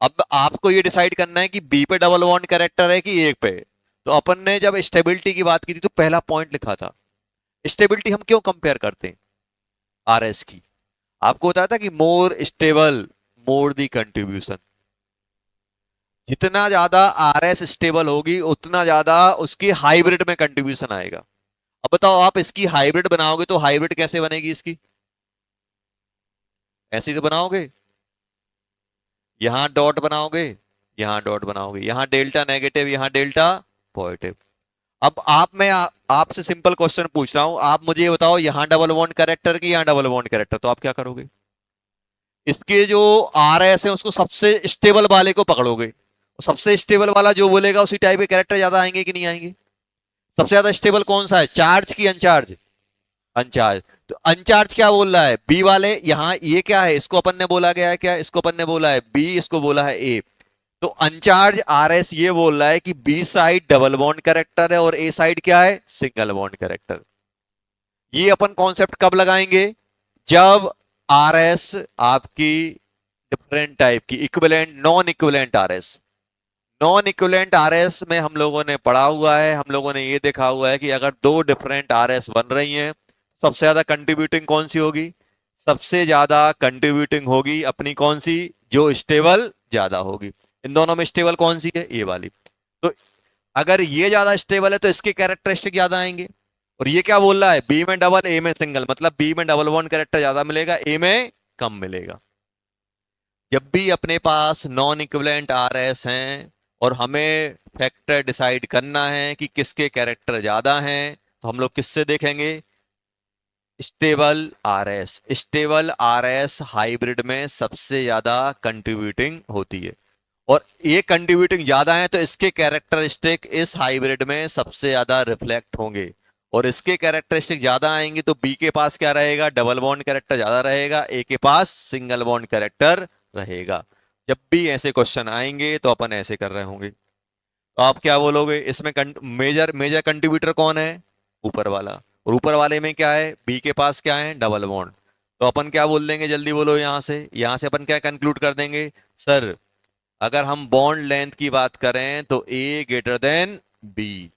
अब आपको ये डिसाइड करना है कि बी पे डबल बॉन्ड कैरेक्टर है कि एक पे। तो अपन ने जब स्टेबिलिटी की बात की थी तो पहला पॉइंट लिखा था। स्टेबिलिटी हम क्यों कंपेयर करते हैं आरएस की? आपको बताया था कि मोर स्टेबल मोर दी कंट्रीब्यूशन। जितना ज्यादा आरएस स्टेबल होगी उतना ज्यादा उसकी हाइब्रिड में कंट्रीब्यूशन आएगा। अब बताओ आप इसकी हाइब्रिड बनाओगे तो हाइब्रिड कैसे बनेगी इसकी? ऐसे ही तो बनाओगे। यहां डॉट बनाओगे, यहां डॉट बनाओगे, यहां डेल्टा नेगेटिव यहां डेल्टा पॉजिटिव। अब आपसे सिंपल क्वेश्चन पूछ रहा हूं, आप मुझे ये बताओ यहां डबल बॉन्ड कैरेक्टर की यहां डबल बॉन्ड कैरेक्टर, तो आप क्या करोगे? इसके जो आर एस है उसको सबसे स्टेबल वाले को पकड़ोगे। सबसे स्टेबल वाला जो बोलेगा उसी टाइप के कैरेक्टर ज्यादा आएंगे कि नहीं आएंगे? सबसे ज्यादा स्टेबल कौन सा है, चार्ज की अनचार्ज? अनचार्ज। तो अनचार्ज क्या बोल रहा है बी वाले, यहां ये क्या है, इसको अपन ने बोला गया है क्या, इसको अपन ने बोला है बी, इसको बोला है ए। तो अनचार्ज आरएस ये बोल रहा है कि B side double bond character है और ए साइड क्या है, सिंगल बॉन्ड कैरेक्टर। ये अपन कॉन्सेप्ट कब लगाएंगे? जब आरएस आपकी डिफरेंट टाइप की equivalent non equivalent RS. Non equivalent RS में हम लोगों ने पढ़ा हुआ है, हम लोगों ने ये देखा हुआ है कि अगर दो डिफरेंट आरएस बन रही हैं, सबसे ज्यादा कंट्रीब्यूटिंग कौन सी होगी? सबसे ज्यादा कंट्रीब्यूटिंग होगी अपनी कौन सी, जो स्टेबल ज्यादा होगी। इन दोनों में स्टेबल कौन सी है, ये वाली। तो अगर ये ज्यादा स्टेबल है तो इसके कैरेक्टरिस्टिक ज्यादा आएंगे। और ये क्या बोल रहा है, बी में डबल ए में सिंगल, मतलब बी में डबल वन कैरेक्टर ज्यादा मिलेगा ए में कम मिलेगा। जब भी अपने पास नॉन इक्विवेलेंट आरएस हैं और हमें फैक्टर डिसाइड करना है कि किसके कैरेक्टर ज्यादा हैं, तो हम लोग किससे देखेंगे? Stable RS. Stable RS hybrid में सबसे ज्यादा कंट्रीब्यूटिंग होती है। और ये कंट्रीब्यूटिंग ज्यादा है तो इसके कैरेक्टरिस्टिक इस हाइब्रिड में सबसे ज्यादा रिफ्लेक्ट होंगे। और इसके कैरेक्टरिस्टिक ज्यादा आएंगे तो बी के पास क्या रहेगा, डबल बॉन्ड कैरेक्टर ज्यादा रहेगा, ए के पास सिंगल बॉन्ड कैरेक्टर रहेगा। जब भी ऐसे क्वेश्चन आएंगे तो अपन ऐसे कर रहे होंगे। तो आप क्या बोलोगे इसमें, मेजर मेजर कंट्रीब्यूटर कौन है? ऊपर वाला। और ऊपर वाले में क्या है, बी के पास क्या है, डबल बॉन्ड। तो अपन क्या बोल देंगे, जल्दी बोलो, यहां से अपन क्या कंक्लूड कर देंगे? सर अगर हम बॉन्ड लेंथ की बात करें तो ए ग्रेटर देन बी,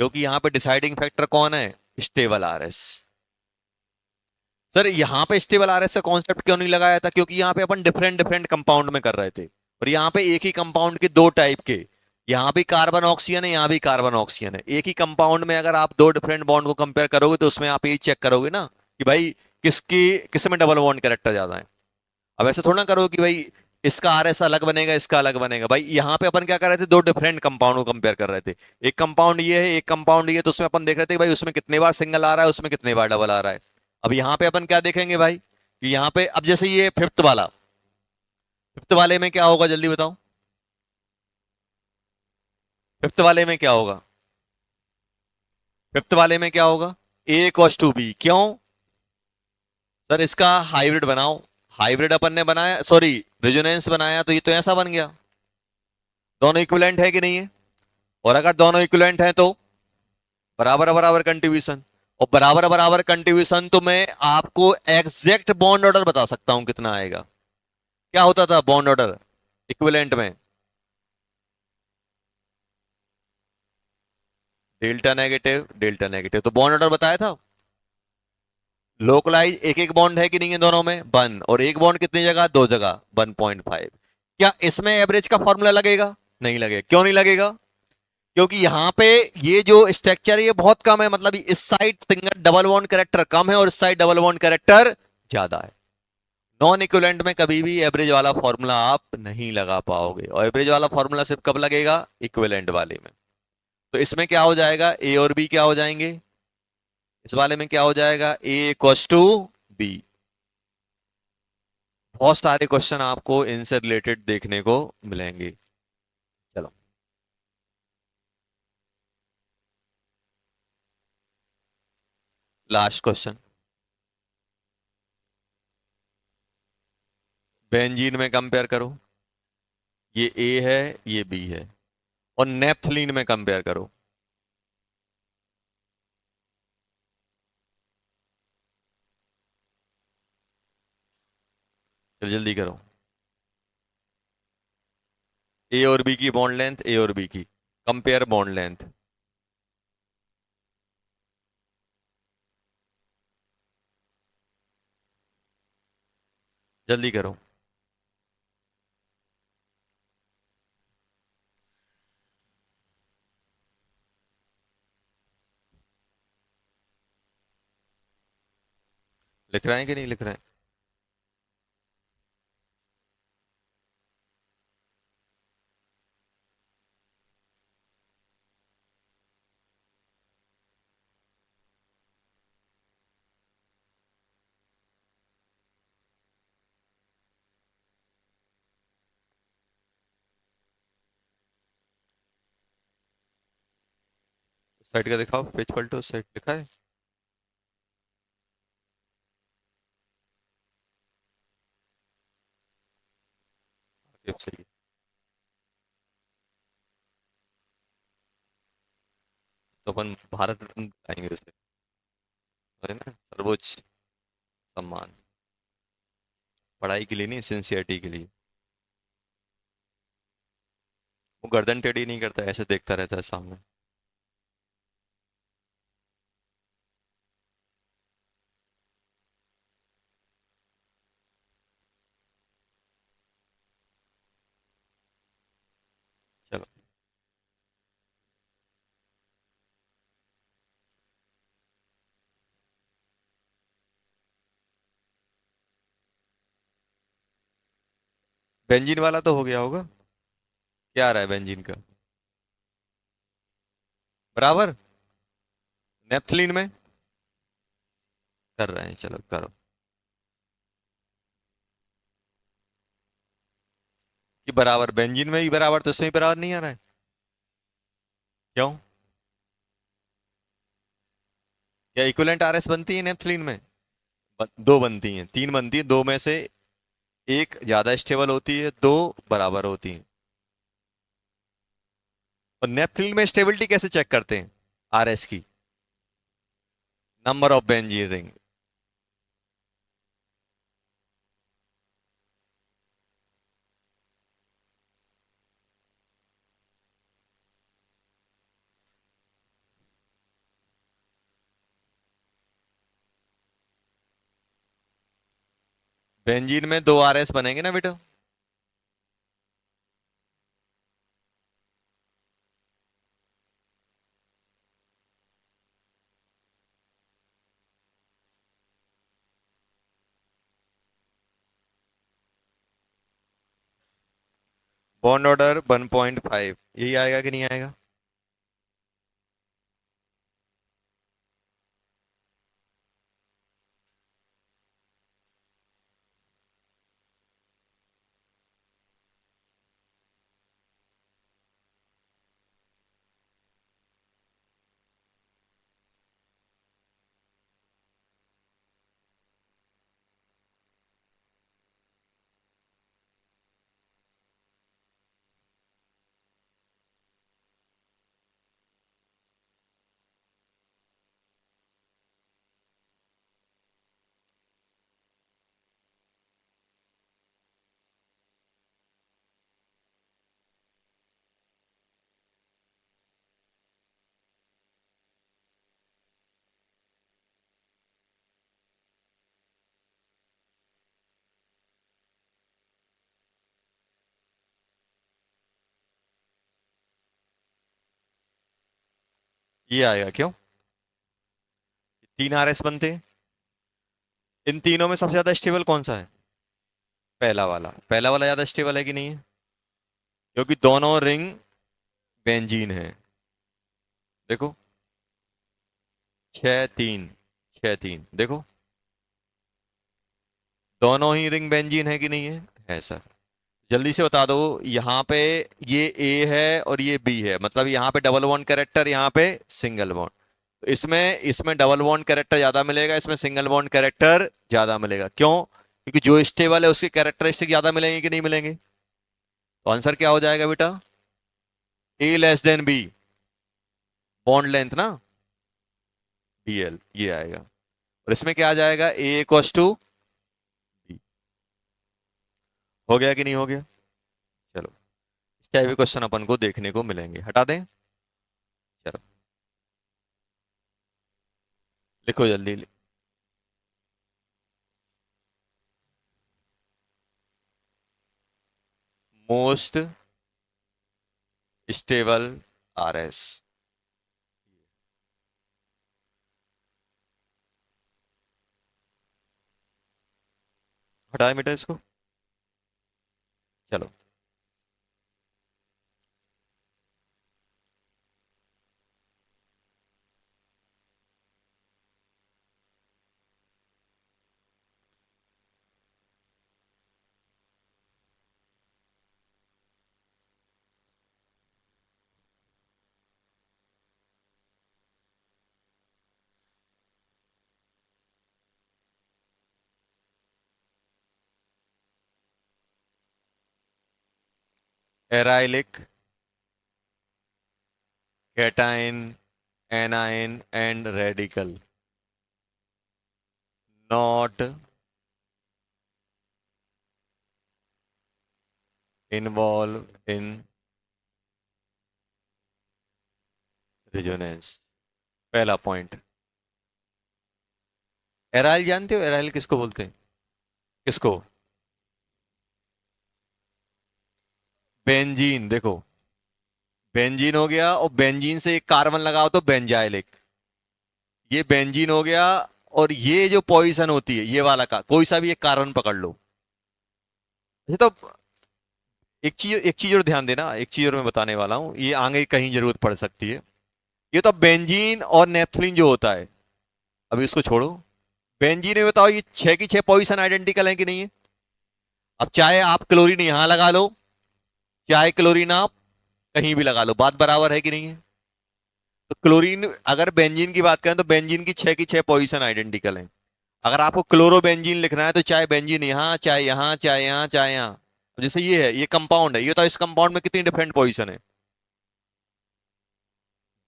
क्योंकि यहां पे डिसाइडिंग फैक्टर कौन है, स्टेबल आरएस। सर यहां पे स्टेबल आरएस का कॉन्सेप्ट क्यों नहीं लगाया था, क्योंकि यहां पे अपन डिफरेंट डिफरेंट कंपाउंड में कर रहे थे। और यहाँ पे एक ही कंपाउंड के दो टाइप के, यहाँ भी कार्बन ऑक्सीजन है यहाँ भी कार्बन ऑक्सीजन है, एक ही कंपाउंड में अगर आप दो डिफरेंट बॉन्ड को कंपेयर करोगे तो उसमें आप ये चेक करोगे ना कि भाई किसकी किस में डबल बॉन्ड कैरेक्टर ज्यादा है। अब ऐसे थोड़ा ना करो कि भाई इसका आरएस अलग बनेगा इसका अलग बनेगा। भाई यहाँ पे अपन क्या कर रहे थे, दो डिफरेंट कंपाउंड को कंपेयर कर रहे थे। एक कंपाउंड ये है एक कंपाउंड ये है, तो उसमें अपन देख रहे थे भाई उसमें कितने बार सिंगल आ रहा है उसमें कितने बार डबल आ रहा है। अब यहाँ पे अपन क्या देखेंगे भाई कि यहाँ पे अब जैसे ये फिफ्थ वाला, फिफ्थ वाले में क्या होगा जल्दी बताओ, फिफ्थ वाले में क्या होगा, फिफ्थ वाले में क्या होगा, ए कॉस टू बी, क्यों? सर इसका हाइब्रिड बनाओ। हाइब्रिड अपन ने बनाया, सॉरी रेजोनेंस बनाया, तो ये तो ऐसा बन गया। दोनों इक्विवेलेंट है कि नहीं है? और अगर दोनों इक्विवेलेंट हैं तो बराबर बराबर कंट्रीब्यूशन। और बराबर बराबर कंट्रीब्यूशन तो मैं आपको एग्जैक्ट बॉन्ड ऑर्डर बता सकता हूं कितना आएगा। क्या होता था बॉन्ड ऑर्डर इक्विवेलेंट में? डेल्टा नेगेटिव, तो बॉन्ड ऑर्डर बताया था। लोकलाइज एक एक बॉन्ड है कि नहीं है दोनों में, वन, और एक बॉन्ड कितनी जगह, दो जगह, 1.5। क्या इसमें एवरेज का फॉर्मूला लगेगा? नहीं लगेगा। क्यों नहीं लगेगा? क्योंकि यहां पे ये जो स्ट्रक्चर है ये बहुत कम है, मतलब इस side single double bond character कम है और इस साइड डबल बॉन्ड कैरेक्टर ज्यादा है। नॉन इक्विवेलेंट में कभी भी एवरेज वाला फॉर्मूला आप नहीं लगा पाओगे, और एवरेज वाला फॉर्मूला सिर्फ कब लगेगा, इक्विवेलेंट वाले में। तो इसमें क्या हो जाएगा, ए और बी क्या हो जाएंगे, इस वाले में क्या हो जाएगा, ए इक्वस टू बी। बहुत सारे क्वेश्चन आपको इनसे रिलेटेड देखने को मिलेंगे। चलो, लास्ट क्वेश्चन। बेंजीन में कंपेयर करो, ये ए है, ये बी है, और नेप्थलीन में कंपेयर करो। चलो जल्दी करो। ए और बी की बॉन्ड लेंथ, ए और बी की, कंपेयर बॉन्ड लेंथ। जल्दी करो। लिख रहे हैं कि नहीं लिख रहे हैं? साइड का दिखाओ, पेज पलटो, साइड लिखा है। आगे सही है। तो अपन भारत रत्न आएंगे उसे, है ना, सर्वोच्च सम्मान। पढ़ाई के लिए नहीं, सिंसियरिटी के लिए। वो गर्दन टेढ़ी नहीं करता, ऐसे देखता रहता है सामने। चलो, बेंजीन वाला तो हो गया होगा। क्या आ रहा है बेंजीन का, बराबर। नेप्थलीन में कर रहे हैं, चलो करो। कि बराबर बेंजीन में ही बराबर, तो इसमें ही बराबर नहीं आ रहा है, क्यों? क्या इक्विवेलेंट आरएस बनती है नेप्थलीन में? दो बनती हैं, तीन बनती है, दो में से एक ज्यादा स्टेबल होती है, दो बराबर होती हैं। और नेप्थलीन में स्टेबिलिटी कैसे चेक करते हैं, आरएस की, number of benzene ring. Benzene में दो आरएस बनेंगे ना बेटा। बॉन्ड ऑर्डर 1.5, यही आएगा कि नहीं आएगा? ये आएगा क्यों? तीन आरएस बनते हैं, इन तीनों में सबसे ज्यादा स्टेबल कौन सा है? पहला वाला ज्यादा स्टेबल है कि नहीं है? क्योंकि दोनों रिंग बेंजीन है। देखो, 6 3, 6 3, देखो दोनों ही रिंग बेंजीन है कि नहीं है? सर। जल्दी से बता दो। यहाँ पे ये ए है और ये बी है, मतलब यहाँ पे डबल बॉन्ड कैरेक्टर, यहाँ पे सिंगल बॉन्ड। तो इसमें इसमें डबल बॉन्ड कैरेक्टर ज्यादा मिलेगा, इसमें सिंगल बॉन्ड कैरेक्टर ज्यादा मिलेगा। क्यों? क्योंकि जो स्टेबल है उसके कैरेक्टरिस्टिक ज्यादा मिलेंगे कि नहीं मिलेंगे? तो आंसर क्या हो जाएगा बेटा? A less than B, bond length ना, बी एल, ये आएगा। और इसमें क्या आ जाएगा? A equals to B. हो गया कि नहीं हो गया? चलो, इस टाइप के क्वेश्चन अपन को देखने को मिलेंगे, हटा दें। चलो, लिखो जल्दी। Most stable are S. हटाए बेटा इसको। चलो, allylic, cation, anion and radical not involved in resonance. पहला पॉइंट। एराइल जानते हो? एराइल किसको बोलते हैं? किसको? बेंजीन। देखो, बेंजीन हो गया, और बेंजीन से एक कार्बन लगाओ तो बेंजाइलिक, ये बेंजीन हो गया। और ये जो पॉइसन होती है, ये वाला का कोई सा भी एक कार्बन पकड़ लो। ये तो एक चीज और ध्यान देना, एक चीज और मैं बताने वाला हूं, ये आगे कहीं जरूरत पड़ सकती है। ये तो बेंजीन और नेप्थलीन जो होता है, अभी इसको छोड़ो। बेंजीन में बताओ, ये 6 की 6 पॉजिशन आइडेंटिकल है कि नहीं है? अब चाहे आप क्लोरीन यहां लगा लो, चाहे क्लोरीन आप कहीं भी लगा लो, बात बराबर है कि नहीं है? तो क्लोरीन, अगर बेंजीन की बात करें तो बेंजीन की 6 की 6 पॉजिशन आइडेंटिकल है। अगर आपको क्लोरो बेंजीन लिखना है तो चाहे बेंजीन यहां, चाहे यहां, चाहे यहां, चाहे यहां। जैसे ये है, ये कंपाउंड है, ये तो इस कंपाउंड में कितनी डिफरेंट पॉजिशन है?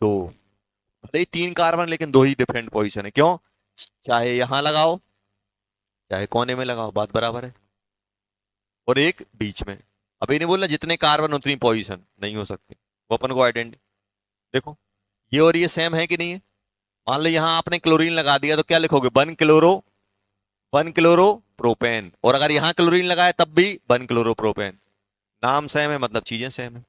दो। भले ही 3 कार्बन, लेकिन दो ही डिफरेंट पॉजिशन है। क्यों? चाहे यहां लगाओ, चाहे कोने में लगाओ, बात बराबर है। और एक बीच में। अब ये नहीं बोलना जितने कार्बन उतनी पॉजिशन नहीं हो सकती, वो अपन को आइडेंटिटी। देखो, ये और ये सेम है कि नहीं है? मान लो यहां आपने क्लोरीन लगा दिया तो क्या लिखोगे? 1 क्लोरो, 1 क्लोरो प्रोपेन। और अगर यहां क्लोरीन लगाया तब भी 1 क्लोरो प्रोपेन। नाम सेम है, मतलब चीजें सेम है।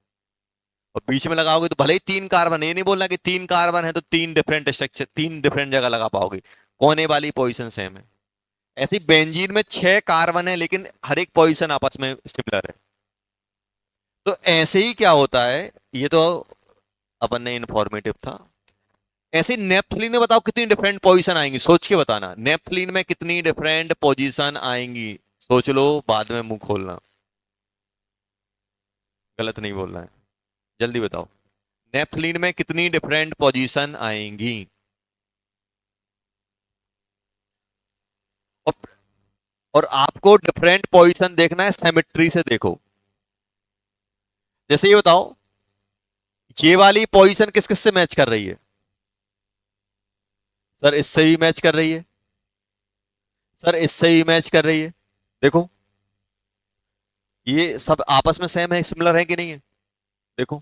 और बीच में लगाओगे तो भले ही 3 कार्बन, ये नहीं बोलना कि 3 कार्बन है तो 3 डिफरेंट स्ट्रक्चर, 3 डिफरेंट जगह लगा पाओगे। कोने वाली पोजीशन सेम है। ऐसी बेंजीन में 6 कार्बन है, लेकिन हर एक पोजीशन आपस में सिमिलर है। तो ऐसे ही क्या होता है, ये तो अपन ने इंफॉर्मेटिव था। ऐसे नेप्थलीन में बताओ कितनी डिफरेंट पोजीशन आएंगी, सोच के बताना। नेप्थलीन में कितनी डिफरेंट पोजीशन आएंगी? सोच लो, बाद में मुंह खोलना। गलत नहीं बोलना है, जल्दी बताओ। नेप्थलीन में कितनी डिफरेंट पोजीशन आएंगी? और, और आपको डिफरेंट पोजीशन देखना है, सिमेट्री से देखो। जैसे ये बताओ, ये वाली पोजीशन किस किस से मैच कर रही है? सर इससे भी मैच कर रही है, सर इससे भी मैच कर रही है। देखो, ये सब आपस में सेम है, सिमिलर है कि नहीं है? देखो,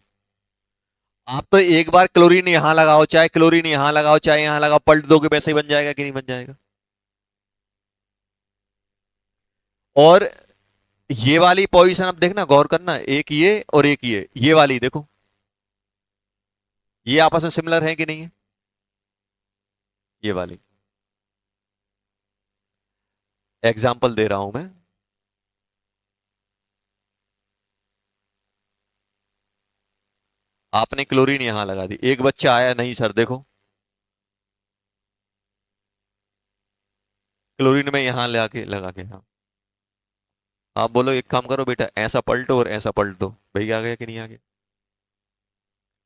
आप तो एक बार क्लोरीन यहां लगाओ, चाहे क्लोरीन यहां लगाओ, चाहे यहां लगाओ, पलट दोगे वैसे ही बन जाएगा कि नहीं बन जाएगा? और ये वाली पोजीशन अब देखना, गौर करना, एक ये और एक ये वाली देखो, ये आपस में सिमिलर है कि नहीं है? ये वाली एग्जाम्पल दे रहा हूं मैं। आपने क्लोरीन यहां लगा दी, एक बच्चा आया नहीं सर देखो क्लोरीन में यहां लगा के, हाँ आप बोलो एक काम करो बेटा, ऐसा पलटो और ऐसा पलट दो, भैया आ गया कि नहीं आ गया?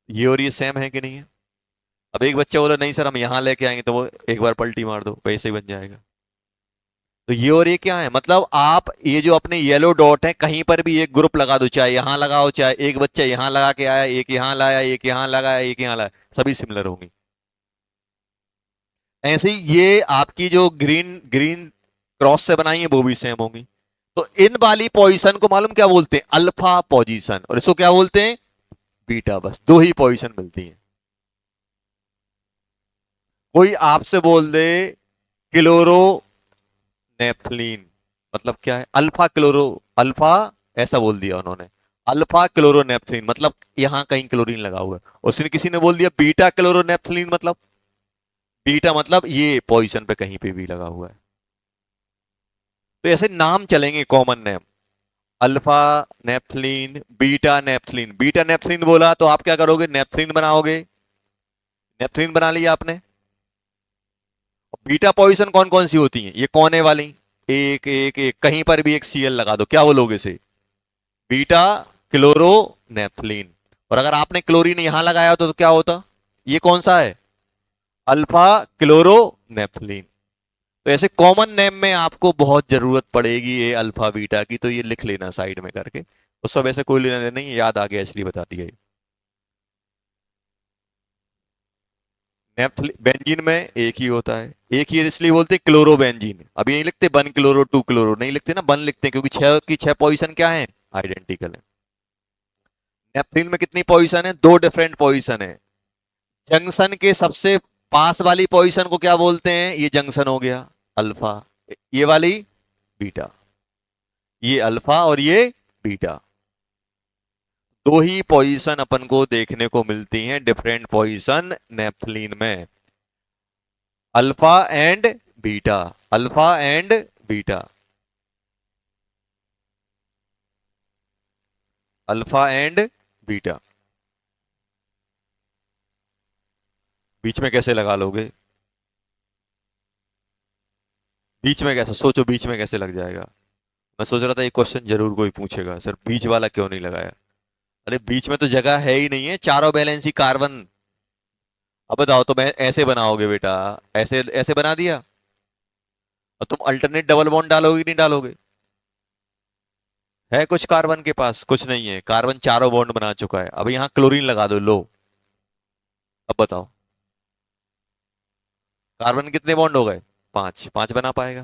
ये और ये सेम है कि नहीं है? अब एक बच्चा बोला नहीं सर हम यहाँ लेके आएंगे, तो वो एक बार पलटी मार दो वैसे ही बन जाएगा। तो ये और ये क्या है, मतलब आप ये जो अपने येलो डॉट है कहीं पर भी एक ग्रुप लगा दो, चाहे यहां लगाओ, चाहे एक बच्चा यहां लगा के आया, एक यहां लाया, एक यहां लगाया, एक यहां लाया, सभी सिमिलर होंगी। ऐसे ही ये आपकी जो ग्रीन ग्रीन क्रॉस से बनाई है वो भी सेम होंगी। तो इन वाली पोजीशन को मालूम क्या बोलते हैं? अल्फा पोजीशन, और इसको क्या बोलते हैं? बीटा। बस दो ही पोजीशन मिलती है। कोई आपसे बोल दे क्लोरो नेफ्थलीन, मतलब क्या है? अल्फा क्लोरो, अल्फा, ऐसा बोल दिया उन्होंने, अल्फा क्लोरोनेफ्थलीन मतलब यहां कहीं क्लोरीन लगा हुआ है। उसने किसी ने बोल दिया बीटा क्लोरोनेफ्थलीन, मतलब बीटा मतलब ये पोजीशन पे कहीं पे भी लगा हुआ है। तो ऐसे नाम चलेंगे common name, alpha naphthalene, beta naphthalene. Beta naphthalene बोला तो आप क्या करोगे? नेफ्थलीन बनाओगे, नेफ्थलीन बना लिया आपने। बीटा पोजीशन कौन कौन सी होती है? ये कोने वाली, एक एक एक, कहीं पर भी एक सीएल लगा दो, क्या बोलोगे इसे? Beta chloro naphthalene. और अगर आपने क्लोरीन यहां लगाया होता तो क्या होता? ये कौन सा है? Alpha chloro naphthalene. तो ऐसे कॉमन नेम में आपको बहुत जरूरत पड़ेगी ये अल्फा बीटा की, तो ये लिख लेना साइड में करके। उस सब ऐसे कोई लेना देना नहीं, याद आ गया इसलिए बता दिया ये। नेफ्थलीन बेंजीन में एक ही होता है, एक ही है, इसलिए बोलते हैं क्लोरो बेंजीन। अभी नहीं लिखते वन क्लोरो टू क्लोरो, नहीं लिखते ना, वन लिखते हैं क्योंकि छह की छह पोजीशन क्या है? आइडेंटिकल है। नेफ्थलीन में कितनी पोजीशन है? दो डिफरेंट पोजीशन है। जंक्शन के सबसे पास वाली पोजीशन को क्या बोलते हैं? ये जंक्शन हो गया अल्फा, ये वाली बीटा, ये अल्फा और ये बीटा। दो ही पोजीशन अपन को देखने को मिलती हैं, डिफरेंट पोजीशन नेफ्थलीन में, alpha and beta, alpha and beta, alpha and beta. बीच में कैसे लगा लोगे? बीच में कैसे, सोचो बीच में कैसे लग जाएगा? मैं सोच रहा था ये क्वेश्चन जरूर कोई पूछेगा, सर बीच वाला क्यों नहीं लगाया? अरे बीच में तो जगह है ही नहीं है, चारों वैलेंसी कार्बन। अब बताओ, तो मैं ऐसे बनाओगे बेटा, ऐसे ऐसे बना दिया, और तुम अल्टरनेट डबल बॉन्ड डालोगे कि नहीं डालोगे? है कुछ कार्बन के पास? कुछ नहीं है, कार्बन चारों बॉन्ड बना चुका है। अब यहाँ क्लोरीन लगा दो, लो अब बताओ कार्बन कितने बॉन्ड हो गए? पांच, पांच बना पाएगा?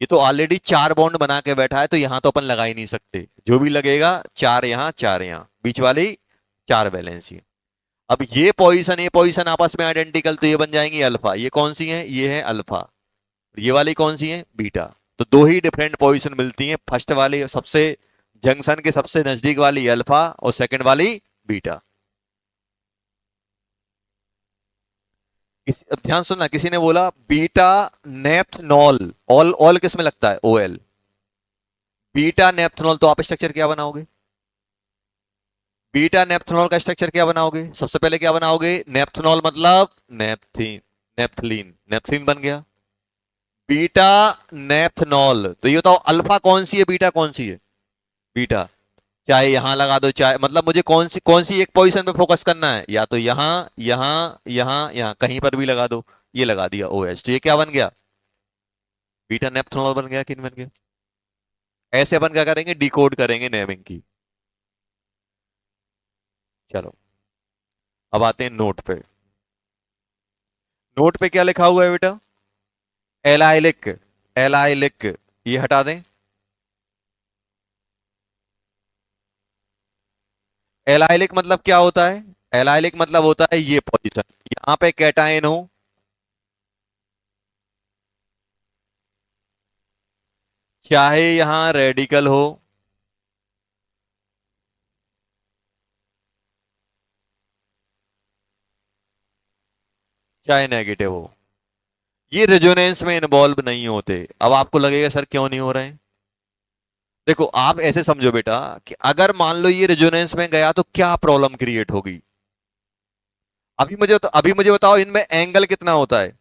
ये तो ऑलरेडी चार बॉन्ड बना के बैठा है, तो यहां तो अपन लगा ही नहीं सकते, जो भी लगेगा चार यहाँ चार यहाँ, बीच वाली चार वैलेंसी। अब ये पोजीशन आपस में आइडेंटिकल, तो ये बन जाएंगी अल्फा। ये कौन सी है? ये है अल्फा। ये वाली कौन सी है? बीटा। तो दो ही डिफरेंट पोजीशन मिलती हैं, फर्स्ट वाली सबसे जंक्शन के सबसे नजदीक वाली अल्फा, और सेकंड वाली बीटा। अब ध्यान सुनना, किसी ने बोला बीटा नेप्थनॉल, ऑल ऑल किस में लगता है? ओएल। बीटा नेप्थनॉल, तो आप स्ट्रक्चर क्या बनाओगे? बीटा नेप्थनॉल का स्ट्रक्चर क्या बनाओगे? सबसे पहले क्या बनाओगे? नेप्थनॉल मतलब नेप्थीन, नेप्थलीन, नेप्थलीन बन गया। बीटा नेप्थनॉल, तो ये बताओ अल्फा कौन सी है, बीटा कौन सी है? बीटा। चाहे यहां लगा दो, चाहे मतलब मुझे कौन सी एक पोजीशन पे फोकस करना है, या तो यहां, यहां, यहां, यहां, कहीं पर भी लगा दो। ये लगा दिया ओ एच, तो ये क्या बन गया? बीटा नेप्थनॉल बन गया कि नहीं बन गया? ऐसे अपन क्या करेंगे? डिकोड करेंगे नेमिंग की। चलो अब आते हैं नोट पे। नोट पे क्या लिखा हुआ है बेटा? एलाइलिक, एलाइलिक, ये हटा दें। एलाइलिक मतलब क्या होता है? एलाइलिक मतलब होता है ये पोजीशन, यहां पे कैटायन हो, चाहे यहां रेडिकल हो, चाहे नेगेटिव हो, ये रेजोनेंस में इन्वॉल्व नहीं होते। अब आपको लगेगा सर क्यों नहीं हो रहे हैं? देखो आप ऐसे समझो बेटा कि अगर मान लो ये रेजोनेंस में गया तो क्या प्रॉब्लम क्रिएट होगी? अभी मुझे बताओ इनमें एंगल कितना होता है।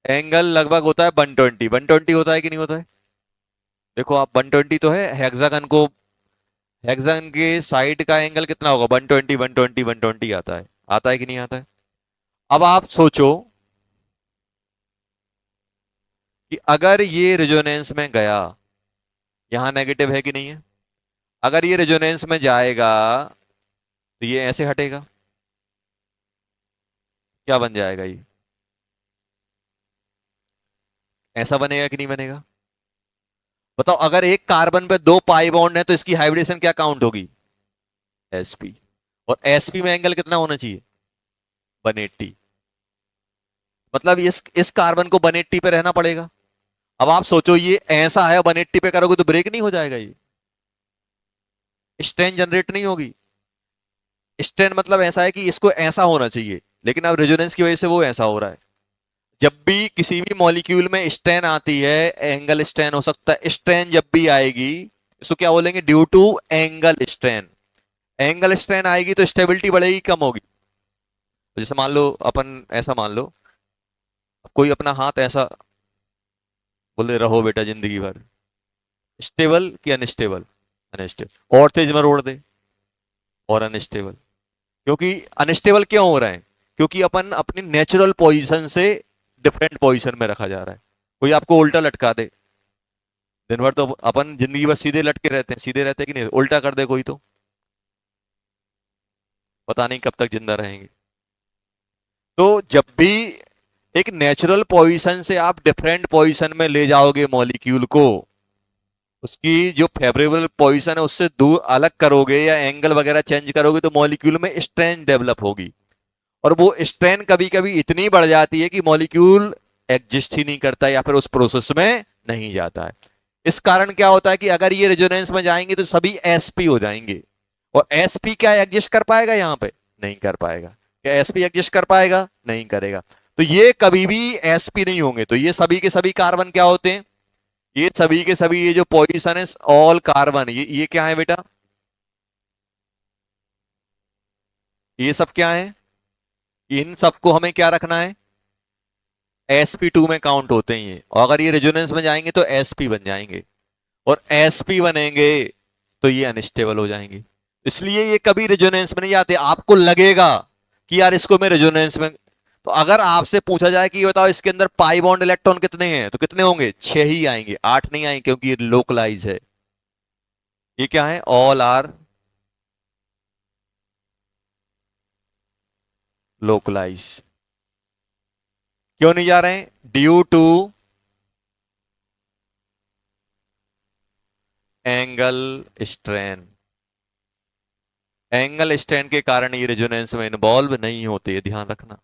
एंगल लगभग होता है 120। 120 होता है कि नहीं होता है? देखो आप 120 तो है हेक्सागन को, हेक्सागन के साइड का एंगल कितना होगा? 120 120 120 आता है कि नहीं आता है? अब आप सोचो कि अगर ये रेजोनेंस में गया, यहां नेगेटिव है कि नहीं है? अगर ये रेजोनेंस में जाएगा तो ये ऐसे हटेगा, क्या बन जाएगा ये? ऐसा बनेगा कि नहीं बनेगा? बताओ, अगर एक कार्बन पे दो पाई बॉन्ड है तो इसकी हाइब्रिडेशन क्या काउंट होगी? sp। और sp में एंगल कितना होना चाहिए? 180। मतलब इस कार्बन को 180 पे रहना पड़ेगा। अब आप सोचो ये ऐसा है, 180 पे करोगे तो ब्रेक नहीं हो जाएगा ये? स्ट्रेन जनरेट नहीं होगी? स्ट्रेन मतलब ऐसा है कि इसको ऐसा होना चाहिए, लेकिन अब रेजोनेंस की वजह से वो ऐसा हो रहा है। जब भी किसी भी मॉलिक्यूल में स्ट्रेन आती है, एंगल स्ट्रेन हो सकता है, स्ट्रेन जब भी आएगी इसको क्या बोलेंगे? Due to angle strain. Angle strain आएगी तो स्टेबिलिटी बढ़ेगी कम होगी? तो जैसे मान लो अपन ऐसा मान लो, कोई अपना हाथ ऐसा बोले रहो बेटा जिंदगी भर, स्टेबल कि अनस्टेबल? अनस्टेबल। और तेज में रोड़ दे और अनस्टेबल। क्योंकि अनस्टेबल क्यों हो रहा है? क्योंकि अपन अपनी नेचुरल पोजीशन से डिफरेंट पोजीशन में रखा जा रहा है। कोई आपको उल्टा लटका दे, दिन भर तो अपन जिंदगी भर सीधे लटके रहते हैं, सीधे रहते हैं कि नहीं? उल्टा कर दे कोई तो पता नहीं कब तक जिंदा रहेंगे। तो जब भी एक नेचुरल पोजीशन से आप डिफरेंट पोजीशन में ले जाओगे मॉलिक्यूल को, उसकी जो फेवरेबल पोजीशन है उससे दूर अलग करोगे या एंगल वगैरह चेंज करोगे तो मॉलिक्यूल में स्ट्रेन डेवलप होगी। और वो स्ट्रेन कभी कभी इतनी बढ़ जाती है कि मॉलिक्यूल एग्जिस्ट ही नहीं करता या फिर उस प्रोसेस में नहीं जाता है। इस कारण क्या होता है कि अगर ये रेजोनेंस में जाएंगे तो सभी एसपी हो जाएंगे। और एसपी क्या एग्जिस्ट कर पाएगा यहाँ पे? नहीं कर पाएगा। क्या एसपी एग्जिस्ट कर पाएगा? नहीं करेगा। तो ये कभी भी एसपी नहीं होंगे। तो ये सभी के सभी कार्बन क्या होते हैं? ये सभी के सभी ये जो पोजीशन है ऑल कार्बन, ये क्या है बेटा? ये सब क्या है? इन सबको हमें क्या रखना है? sp2 में काउंट होते हैं ये। और अगर ये रेजोनेंस में जाएंगे तो sp बन जाएंगे। और sp बनेंगे तो ये अनस्टेबल हो जाएंगे। इसलिए ये कभी रेजोनेंस में नहीं जाते। आपको लगेगा कि यार इसको मैं रेजोनेंस में, तो अगर आपसे पूछा जाए कि ये बताओ इसके अंदर पाई बॉन्ड इलेक्ट्रॉन कितने हैं, तो कितने होंगे? 6 ही आएंगे, 8 नहीं आएंगे, क्योंकि ये लोकलाइज है। ये क्या है? All are localize. क्यों नहीं जा रहे हैं? Due to angle strain. Angle strain के कारण ये रेजोनेंस में इन्वॉल्व नहीं होते, ये ध्यान रखना।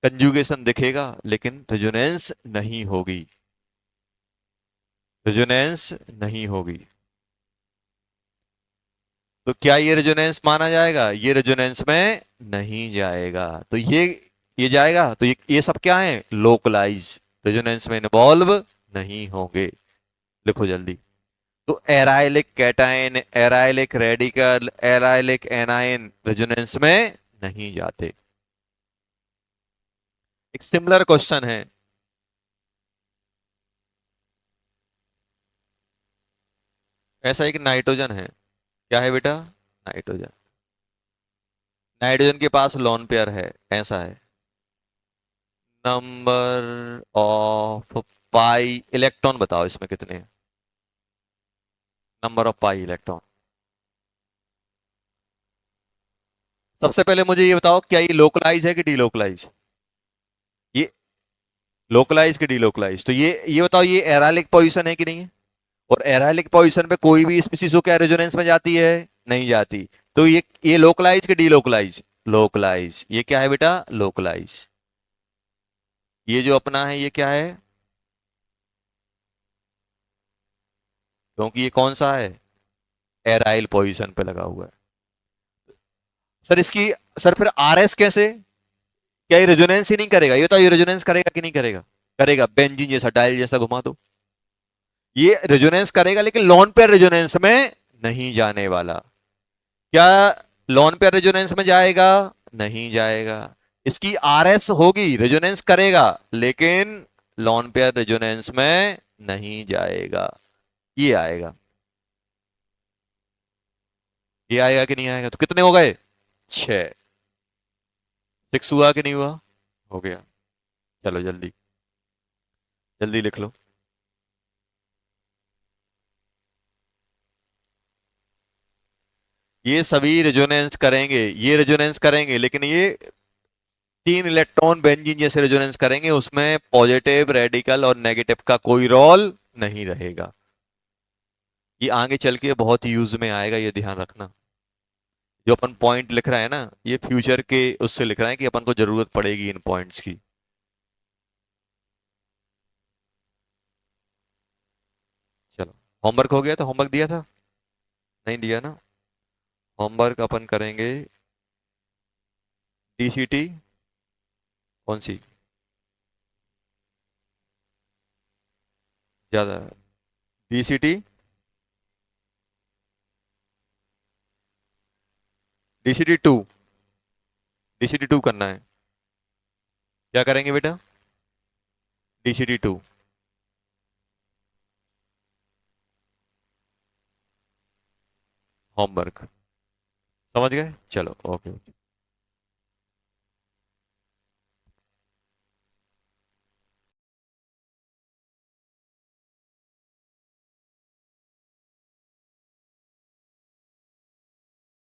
कंजुगेशन दिखेगा लेकिन रेजोनेंस नहीं होगी। रेजोनेंस नहीं होगी। तो क्या ये रेजोनेंस माना जाएगा? ये रेजोनेंस में नहीं जाएगा। तो ये जाएगा तो ये सब क्या है? लोकलाइज। रेजोनेंस में इन्वॉल्व नहीं होंगे। लिखो जल्दी। तो एराइलिक कैटायन, एराइलिक रेडिकल, एराइलिक एनायन रेजोनेंस में नहीं जाते। एक सिमिलर क्वेश्चन है, ऐसा एक नाइट्रोजन है। क्या है बेटा? नाइट्रोजन। नाइट्रोजन के पास लोन पेयर है, ऐसा है। नंबर ऑफ पाई इलेक्ट्रॉन बताओ इसमें कितने हैं? Number of pi electron. सबसे पहले मुझे ये बताओ, क्या ये लोकलाइज है कि डीलोकलाइज? ये लोकलाइज कि डीलोकलाइज? तो ये बताओ, ये एराइलिक पोजीशन है कि नहीं है? और एराइलिक पोजीशन पे कोई भी स्पीसीज को क्या रेजोनेंस में जाती है? नहीं जाती। तो ये लोकलाइज कि डीलोकलाइज? लोकलाइज। ये क्या है बेटा? लोकलाइज। ये जो अपना है ये क्या है? क्योंकि ये कौन सा है? एराइल पोजीशन पे लगा हुआ है। सर इसकी, सर फिर आरएस कैसे? क्या ये रेजोनेंस ही नहीं करेगा? ये तो, ये रेजोनेंस करेगा कि नहीं करेगा? करेगा। बेंजीन जैसा, डायल जैसा घुमा दो, ये रेजोनेंस करेगा लेकिन लॉन पेयर रेजोनेंस में नहीं जाने वाला। क्या लोन पेयर रेजोनेंस में जाएगा? नहीं जाएगा। इसकी आरएस होगी, रेजोनेंस करेगा, लेकिन लोन पेयर रेजोनेंस में नहीं जाएगा। ये आएगा। ये आएगा कि नहीं आएगा? तो कितने हो गए? 6। 6 हुआ कि नहीं हुआ? हो गया। चलो जल्दी, जल्दी लिख लो। ये सभी रेजोनेंस करेंगे, ये रेजोनेंस करेंगे, लेकिन ये 3 इलेक्ट्रॉन बेंजीन जैसे रेजोनेंस करेंगे, उसमें पॉजिटिव रेडिकल और नेगेटिव का कोई रोल नहीं रहेगा। ये आगे चल के बहुत यूज में आएगा, ये ध्यान रखना। जो अपन पॉइंट लिख रहा है ना, ये फ्यूचर के उससे लिख रहा है कि अपन को जरूरत पड़ेगी इन पॉइंट्स की। चलो, होमवर्क हो गया था? होमवर्क दिया था? नहीं दिया ना? होमवर्क अपन करेंगे। डीसीटी कौन सी ज्यादा? DCT, DCT 2। डीसीटी 2 करना है। क्या करेंगे बेटा? डीसीटी 2। होमवर्क। समझ गए? चलो, ओके।